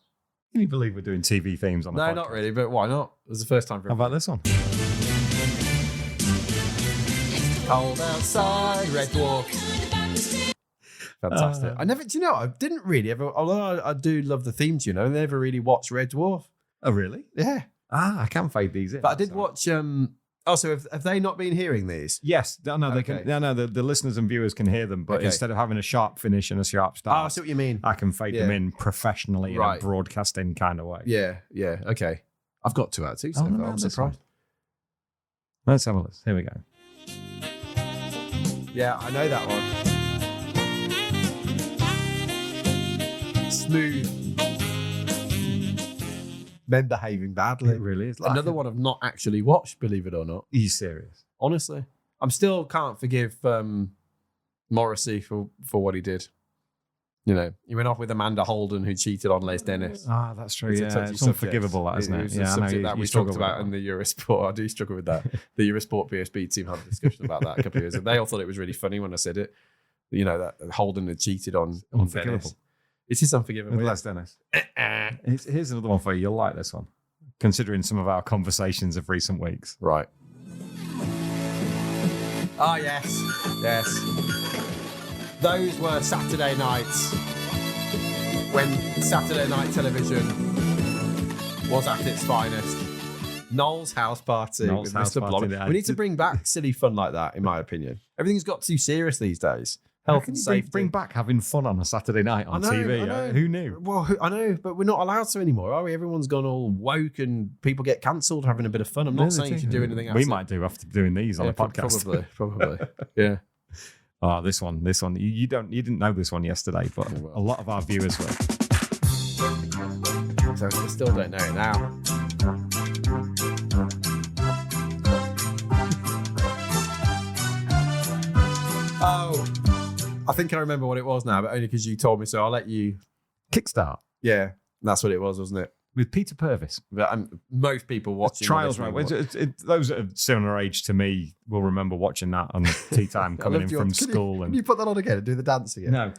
Can you believe we're doing TV themes on the podcast? No, not really, but why not? It was the first time for How about this one? Cold outside, Red Dwarf. Fantastic. I didn't really ever, although I do love the theme tune, I never really watched Red Dwarf. Oh, really? Yeah. I can fade these in. But I did watch. So have they not been hearing these? Yes. No, they can. No, the listeners and viewers can hear them, but instead of having a sharp finish and a sharp start, I see what you mean. I can fade them in professionally in a broadcasting kind of way. Yeah. Okay. I've got 2 out of 2, so I'm surprised. Let's have a list. Here we go. Yeah, I know that one. Smooth. Men behaving badly. It really is. Another one I've not actually watched, believe it or not. Are you serious? Honestly. I'm still can't forgive Morrissey for what he did. You know, he went off with Amanda Holden, who cheated on Les Dennis. Ah, that's true. It's a Yeah, touchy it's unforgivable, that, isn't it? It's a subject that we talked about in the Eurosport. I do struggle with that. The Eurosport PSB team had a discussion about that a couple of years ago. They all thought it was really funny when I said it. You know, that Holden had cheated on Dennis. It is unforgivable. With Les Dennis. Here's another one for you. You'll like this one, considering some of our conversations of recent weeks. Right. Oh, yes. Yes. Those were Saturday nights when Saturday night television was at its finest. Noel's house party with Mr. Blom. We need to bring back silly fun like that, in my opinion. Everything's got too serious these days. Health and safety. Bring back having fun on a Saturday night on TV. I know. Who knew? Well, I know, but we're not allowed to anymore, are we? Everyone's gone all woke and people get cancelled having a bit of fun. I'm not saying you should do anything else. We might do after doing these on a podcast. Probably. Yeah. Oh, this one. You didn't know this one yesterday, but a lot of our viewers will. So we still don't know it now. Oh, I think I remember what it was now, but only because you told me, so I'll let you. Kickstart. Yeah, that's what it was, wasn't it? With Peter Purvis. But most people watching Trials, right? Those that are similar age to me will remember watching that on tea time coming in from school. Can you put that on again and do the dance again? No.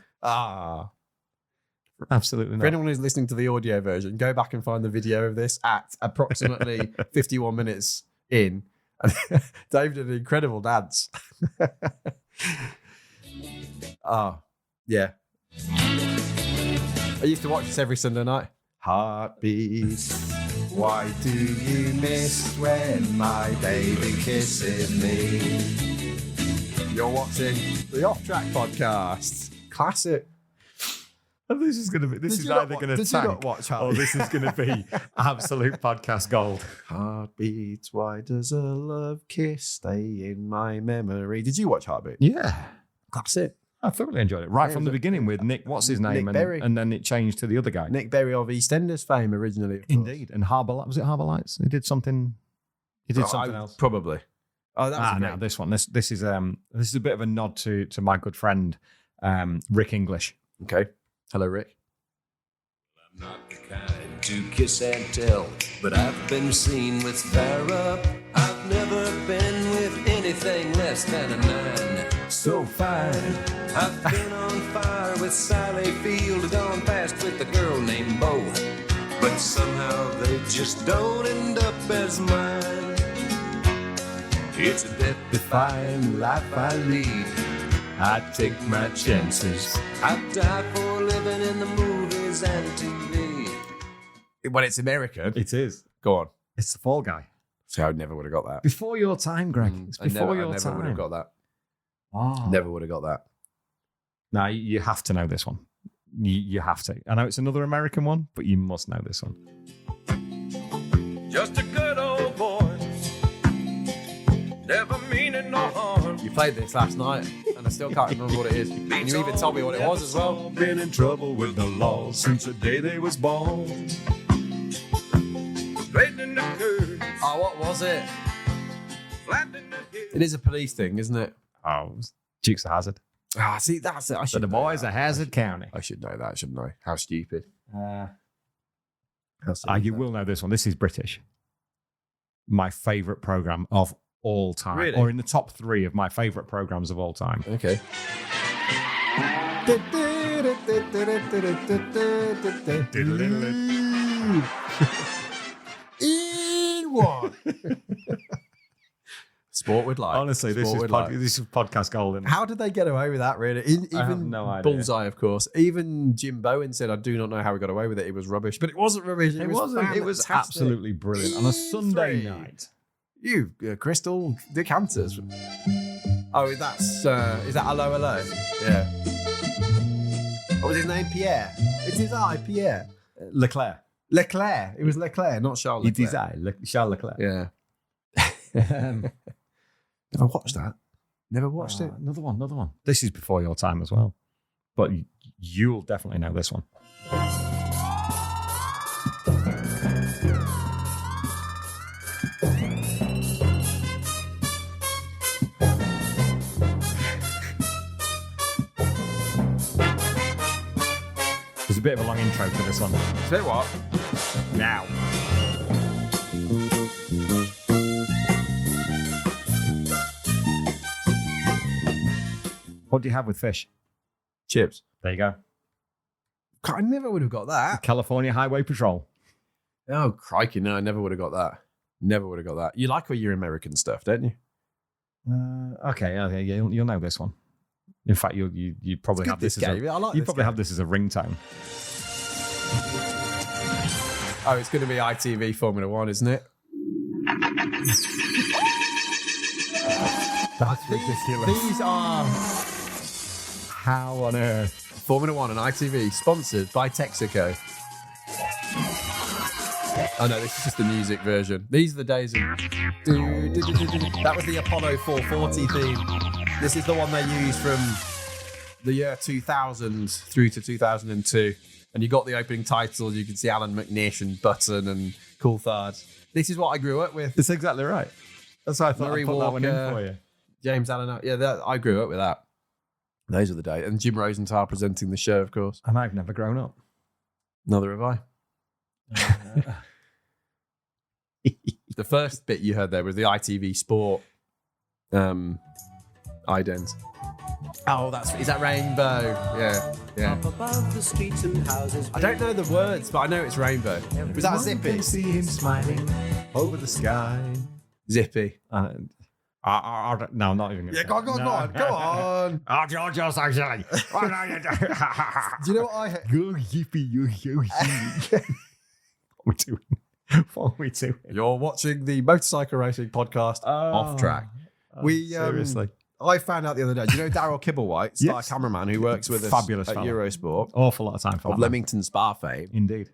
Absolutely not. For anyone who's listening to the audio version, go back and find the video of this at approximately 51 minutes in. Dave did an incredible dance. Yeah. I used to watch this every Sunday night. Heartbeats, why do you miss when my baby kisses me? You're watching the Off Track Podcast. Classic. This is going to be. This is either going to tank, or this is going to be absolute podcast gold. Heartbeats, why does a love kiss stay in my memory? Did you watch Heartbeat? Yeah, classic. I thoroughly enjoyed it right from the beginning with Nick. What's his name? Nick Berry. And then it changed to the other guy, Nick Berry of EastEnders fame originally. Indeed, and Harbour. Was it Harbour Lights? He did something. He did something else. Probably. Oh, that was no, this one. This is a bit of a nod to my good friend Rick English. Okay. Hello, Rick. I'm not the kind to kiss and tell, but I've been seen with Farrah. I've never been with anything less than a 9. So fine. I've been on fire with Sally Field, gone past with a girl named Bo, but somehow they just don't end up as mine. It's a death-defying life I lead. I take my chances. I die for living in the movies and TV. When it's American. It is. Go on. It's the Fall Guy. So I never would have got that. Before your time, Greg. It's before your time. I never would have got that. Oh. Never would have got that. Now, you have to know this one. You have to. I know it's another American one, but you must know this one. Just a good old boy. Never meaning no harm. You played this last night, and I still can't remember what it is. And you even told me what it was as well. Been in trouble with the law since the day they was born. Straightening the curves. Oh, what was it? Flattening the hill. It is a police thing, isn't it? Oh, Dukes of Hazzard. Ah, see, that's it. I should So the know boys that. of Hazzard County. I should know that, shouldn't I? How stupid. You will know this one. This is British. My favourite programme of all time. Really? Or in the top 3 of my favourite programmes of all time. Okay. E1. Sport with life. Honestly, this is podcast golden. How did they get away with that, really? I have no idea. Bullseye, of course. Even Jim Bowen said, I do not know how we got away with it. It was rubbish. But it wasn't rubbish. It wasn't. It was absolutely brilliant. On a Sunday night. You, Crystal decanters. Oh, is that Hello, Hello? Yeah. What was his name? Pierre. It is Pierre. Leclerc. It was Leclerc, not Charles Leclerc. It is Charles Leclerc. Yeah. Never watched that. Never watched it. Another one. This is before your time as well. But you'll definitely know this one. a bit of a long intro to this one. Say what? Now. What do you have with fish? Chips. There you go. I never would have got that. California Highway Patrol. Oh, crikey. No, I never would have got that. Never would have got that. You like all your American stuff, don't you? Okay, you'll know this one. In fact, you probably have this as have this as a ringtone. Oh, it's going to be ITV Formula One, isn't it? That's ridiculous. These are How on earth? Formula One and ITV, sponsored by Texaco. Oh no, this is just the music version. These are the days of... That was the Apollo 440 theme. This is the one they used from the year 2000 through to 2002. And you got the opening titles. You can see Alan McNish and Button and Coulthard. This is what I grew up with. That's exactly right. That's why I thought Murray I'd put Walker, that one in for you. James Allen. Yeah, I grew up with that. Those are the days. And Jim Rosenthal presenting the show, of course. And I've never grown up. Neither have I. The first bit you heard there was the ITV Sport ident. Oh, is that Rainbow? Yeah. Above the streets and houses. I don't know the words, but I know it's Rainbow. Was that Zippy? See him smiling over the sky. Zippy. No, I'm not even going to. Yeah, go on. Oh, George, you're so silly. Do you know what I heard? Go yippee, yo. What are we doing? You're watching the motorcycle racing podcast Off Track. Seriously. I found out the other day. Do you know Darryl Kibblewhite, star cameraman who works with us Fabulous at fella. Eurosport? Awful lot of time for Of that. Leamington Spa fame. Indeed.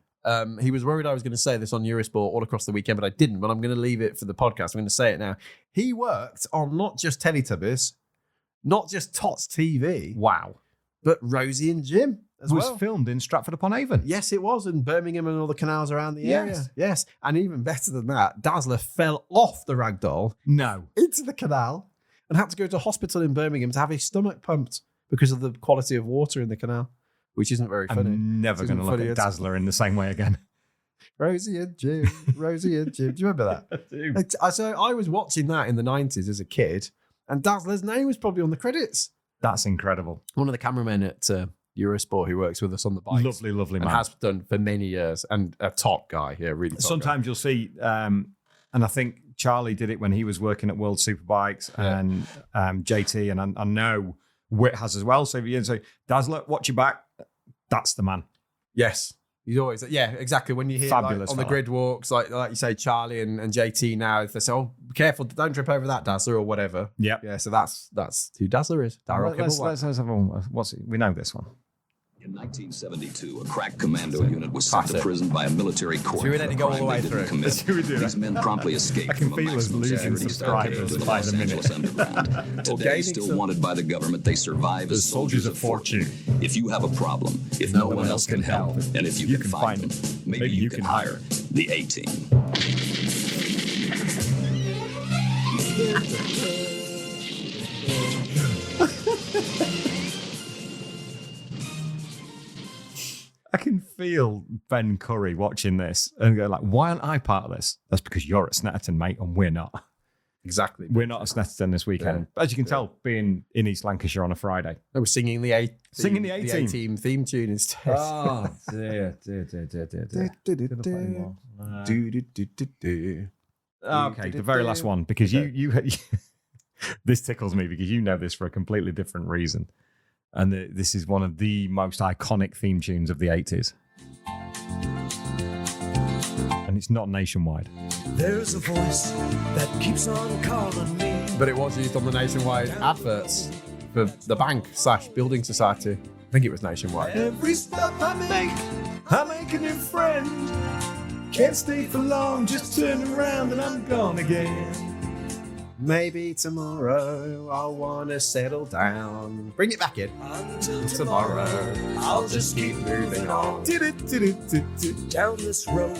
He was worried I was going to say this on Eurosport all across the weekend, but I didn't. But I'm going to leave it for the podcast. I'm going to say it now. He worked on not just Teletubbies, not just Tots TV, Wow. but Rosie and Jim as was well. filmed in Stratford-upon-Avon. Yes, it was, in Birmingham and all the canals around the area. Yes. Yes, and even better than that, Dazzler fell off the ragdoll No. into the canal and had to go to hospital in Birmingham to have his stomach pumped because of the quality of water in the canal, which isn't very funny. I'm never going to look at Dazzler in the same way again. Rosie and Jim, Rosie and Jim. Do you remember that? I do. So I was watching that in the 90s as a kid, and Dazzler's name was probably on the credits. That's incredible. One of the cameramen at Eurosport who works with us on the bikes. Lovely and man. has done for many years, and a top guy. Yeah, really top Sometimes you'll see, and I think Charlie did it when he was working at World Superbikes, and JT, and I know Whit has as well. So if you say, Dazzler, watch your back, that's the man. Yes. He's always, yeah, exactly. When you hear Fabulous on the fella. grid walks, like you say, Charlie and JT now, if they say, oh, be careful, don't trip over that, Dazzler, or whatever. Yep. Yeah, so that's who Dazzler is. Darryl Kibblewhite. Let's have what's it? We know this one. In 1972, a crack commando unit was sent to Classic. prison by a military court. Should we for let a it go all crime the way they didn't through? commit. Should we do These it? men promptly escaped I can from a feel us maximum losing security subscribers to the by Los the minute. Angeles Underground. Today, gaining still some. wanted by the government, they survive as soldiers of fortune. If you have a problem, if no one else can help, and if you can find them, maybe you can hire the A-Team. I can feel Ben Curry watching this and go like, why aren't I part of this? That's because you're at Snetterton, mate, and we're not. Exactly. We're not at Snetterton this weekend. As you can tell, being in East Lancashire on a Friday. They were singing the A-Team A-Team theme tune instead. Oh, dear. Okay, the very last one, because you this tickles me because you know this for a completely different reason. And this is one of the most iconic theme tunes of the 80s. And it's not nationwide. There's a voice that keeps on calling me. But it was used on the Nationwide adverts for the bank/building society. I think it was Nationwide. Every stop I make a new friend. Can't stay for long, just turn around and I'm gone again. Maybe tomorrow I'll want to settle down. Bring it back in. Until Tomorrow I'll just keep moving on down this road.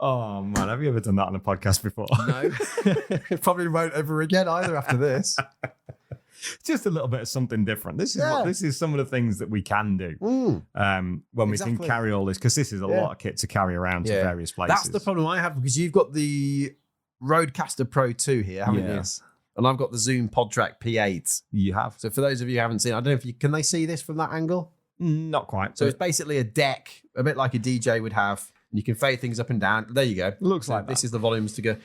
Oh, man. Have you ever done that on a podcast before? No. Probably won't ever again either after this. Just a little bit of something different. This is some of the things that we can do when we can carry all this, because this is a lot of kit to carry around to various places. That's the problem I have, because you've got the Roadcaster Pro 2 here, haven't you? And I've got the Zoom PodTrack P8. You have. So for those of you who haven't seen, I don't know if can they see this from that angle? Not quite. So it's basically a deck, a bit like a DJ would have. And you can fade things up and down. There you go. Looks like this is the volumes to go.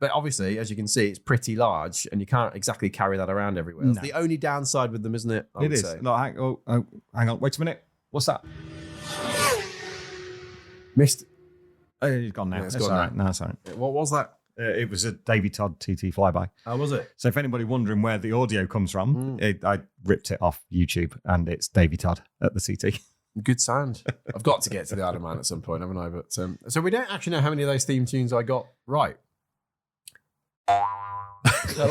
But obviously, as you can see, it's pretty large, and you can't exactly carry that around everywhere. No. It's the only downside with them, isn't it? It is. No, hang on. Wait a minute. What's that? Missed. Oh, it's gone now. Yeah, it's gone now. Right. No, sorry. What was that? It was a Davey Todd TT flyby. Oh, was it? So if anybody wondering where the audio comes from, I ripped it off YouTube, and it's Davey Todd at the CT. Good sound. I've got to get to the Isle of Man at some point, haven't I? But so we don't actually know how many of those theme tunes I got right. Did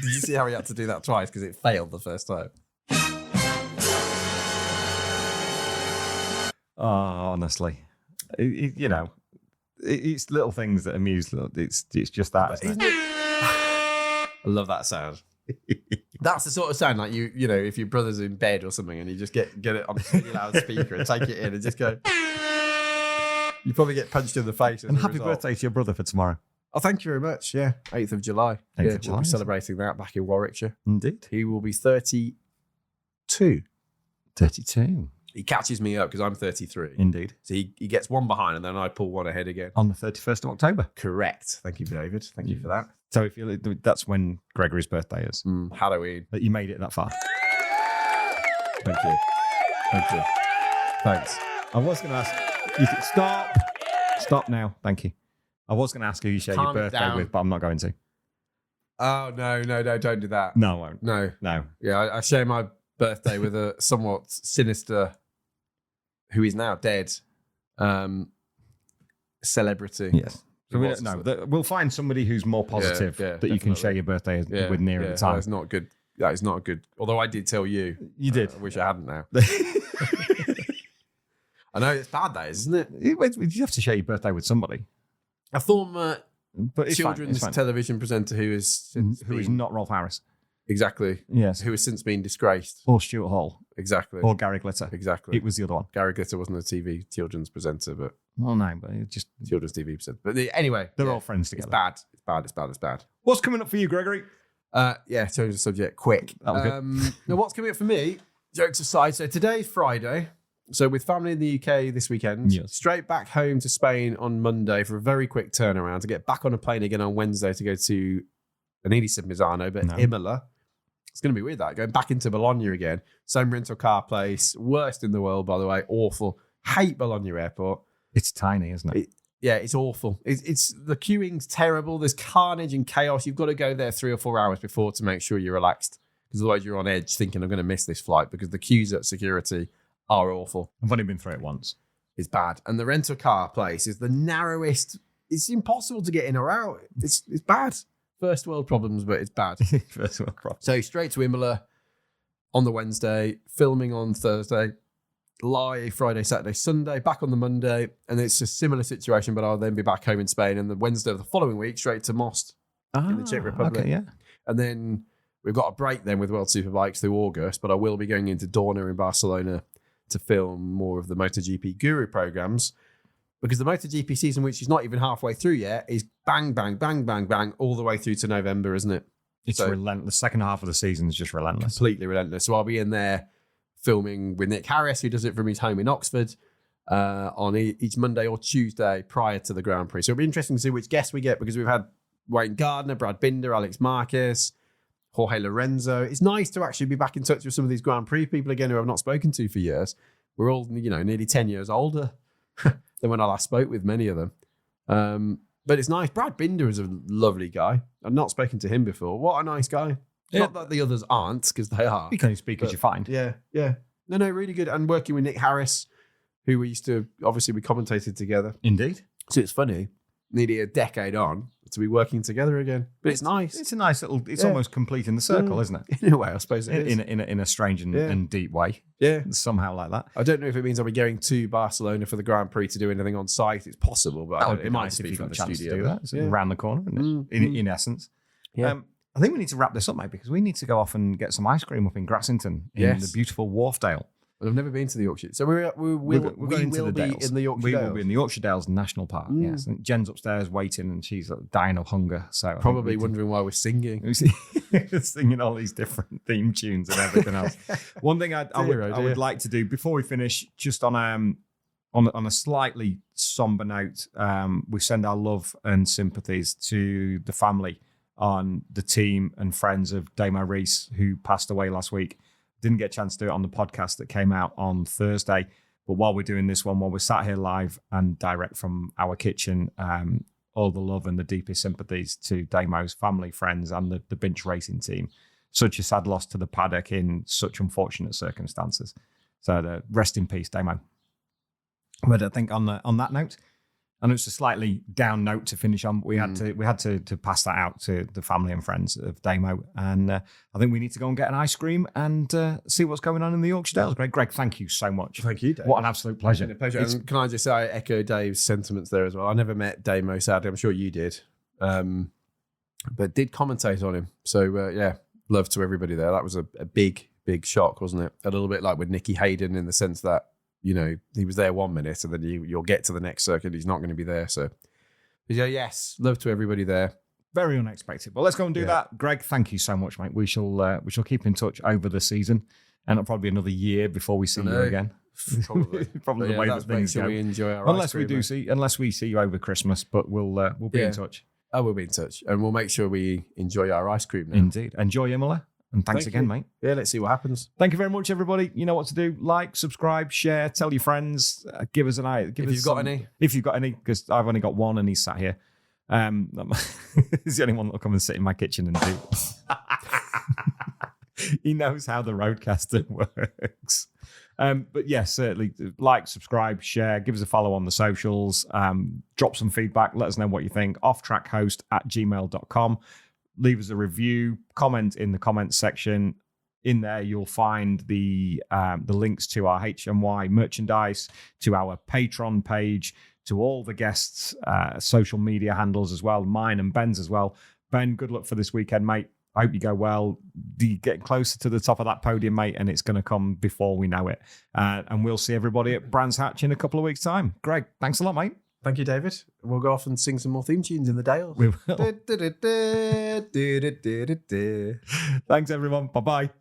you see how he had to do that twice because it failed the first time? Oh, honestly, it's little things that amuse. It's just that. Isn't it? I love that sound. That's the sort of sound like you know, if your brother's in bed or something and you just get it on a loudspeaker and take it in and just go. You probably get punched in the face. And happy birthday to your brother for tomorrow. Oh, thank you very much. Yeah, 8th of July. 8th of July. We'll be celebrating that back in Warwickshire. Indeed. He will be 32. 32. He catches me up because I'm 33. Indeed. So he gets one behind and then I pull one ahead again. On the 31st of October. Correct. Thank you, David. Thank you for that. So that's when Gregory's birthday is. Halloween. That you made it that far. Thank you. Thank you. Thanks. I was going to ask. Stop now. Thank you. I was going to ask who you share your birthday with, but I'm not going to. Oh, no, don't do that. No, I won't. No. Yeah, I share my birthday with a somewhat sinister, who is now dead, celebrity. Yes. So we'll find somebody who's more positive that you can share your birthday with near at the time. That's not good. That is not good. Although I did tell you. You did. I wish I hadn't now. I know it's bad, that is, isn't it? You have to share your birthday with somebody. A former but children's television presenter who is not Rolf Harris. Exactly. Yes. Who has since been disgraced. Or Stuart Hall. Exactly. Or Gary Glitter. Exactly. It was the other one. Gary Glitter wasn't a TV children's presenter, but... Well, no, but it's just... Children's TV presenter. But anyway. They're all friends together. It's bad. What's coming up for you, Gregory? Change the subject quick. Good. Now, what's coming up for me, jokes aside, so today's Friday... So with family in the UK this weekend, straight back home to Spain on Monday for a very quick turnaround to get back on a plane again on Wednesday to go to, I nearly said Misano, but Imola. It's going to be weird that, going back into Bologna again. Same rental car place, worst in the world, by the way, awful. Hate Bologna Airport. It's tiny, isn't it? It's awful. It's the queuing's terrible. There's carnage and chaos. You've got to go there 3 or 4 hours before to make sure you're relaxed, because otherwise you're on edge thinking I'm going to miss this flight because the queues at security are awful. I've only been through it once. It's bad. And the rental car place is the narrowest. It's impossible to get in or out. It's bad. First world problems, but it's bad. First world problems. So straight to Imola on the Wednesday, filming on Thursday, live Friday, Saturday, Sunday, back on the Monday. And it's a similar situation, but I'll then be back home in Spain. And the Wednesday of the following week, straight to Most in the Czech Republic. Okay, yeah. And then we've got a break then with World Superbikes through August, but I will be going into Dorna in Barcelona to film more of the MotoGP Guru programs, because the MotoGP season, which is not even halfway through yet, is bang, bang, bang, bang, bang, all the way through to November, isn't it? It's relentless. The second half of the season is just relentless. Completely relentless. So I'll be in there filming with Nick Harris, who does it from his home in Oxford, on each Monday or Tuesday prior to the Grand Prix. So it'll be interesting to see which guests we get, because we've had Wayne Gardner, Brad Binder, Alex Marquez, Jorge Lorenzo. It's nice to actually be back in touch with some of these Grand Prix people again who I've not spoken to for years. We're all, nearly 10 years older than when I last spoke with many of them. But it's nice. Brad Binder is a lovely guy. I've not spoken to him before. What a nice guy. Yeah. Not that the others aren't, because they are. You can only speak as you find. Yeah. No, really good. And working with Nick Harris, who we used to, obviously we commentated together. Indeed. So it's funny, nearly a decade on, to be working together again. But it's nice. It's a nice little, almost completing the circle, isn't it? In a way, I suppose it is. In a strange and deep way. Yeah. Somehow like that. I don't know if it means I'll be going to Barcelona for the Grand Prix to do anything on site. It's possible, but it might be from the studio. To do that. It's around the corner, isn't it? In essence. Yeah. I think we need to wrap this up, mate, because we need to go off and get some ice cream up in Grassington in the beautiful Wharfdale. I've never been to the Yorkshire. So we will be in the Yorkshire We Dales. will be in the Yorkshire Dales National Park, yes. And Jen's upstairs waiting and she's dying of hunger. So Probably wondering why we're singing. Singing all these different theme tunes and everything else. One thing I would like to do before we finish, just on a slightly somber note, we send our love and sympathies to the family on the team and friends of Damo Reese, who passed away last week. Didn't get a chance to do it on the podcast that came out on Thursday. But while we're doing this one, while we're sat here live and direct from our kitchen, all the love and the deepest sympathies to Damo's family, friends, and the Binch racing team. Such a sad loss to the paddock in such unfortunate circumstances. So rest in peace, Damo. But I think on that note, I know it's a slightly down note to finish on, but we had to pass that out to the family and friends of Damo. And I think we need to go and get an ice cream and see what's going on in the Yorkshire Dales. Greg, thank you so much. Thank you, Dave. What an absolute pleasure. It's been a pleasure. And can I just say, I echo Dave's sentiments there as well. I never met Damo, sadly. I'm sure you did. But did commentate on him. So, love to everybody there. That was a big, big shock, wasn't it? A little bit like with Nicky Hayden in the sense that, he was there 1 minute and then you'll get to the next circuit. He's not going to be there. So, yes, love to everybody there. Very unexpected. Well, let's go and do that. Greg, thank you so much, mate. We shall keep in touch over the season, and it'll probably be another year before we see you again. Probably the way that things go. We enjoy our unless we see you over Christmas, but we'll be in touch. Oh, we'll be in touch, and we'll make sure we enjoy our ice cream now. Indeed. Enjoy Imola. And thanks again, mate. Yeah, let's see what happens. Thank you very much, everybody. You know what to do. Like, subscribe, share, tell your friends. Give us an eye. If you've got any, because I've only got one and he's sat here. He's the only one that'll come and sit in my kitchen and do. He knows how the Roadcaster works. But yes, certainly like, subscribe, share, give us a follow on the socials. Drop some feedback. Let us know what you think. offtrackhost@gmail.com. Leave us a review, comment in the comments section. In there, you'll find the links to our HMY merchandise, to our Patreon page, to all the guests' social media handles as well, mine and Ben's as well. Ben, good luck for this weekend, mate. I hope you go well. You're getting closer to the top of that podium, mate, and it's going to come before we know it. And we'll see everybody at Brands Hatch in a couple of weeks' time. Greg, thanks a lot, mate. Thank you, David. We'll go off and sing some more theme tunes in the Dales. We will. Thanks, everyone. Bye-bye.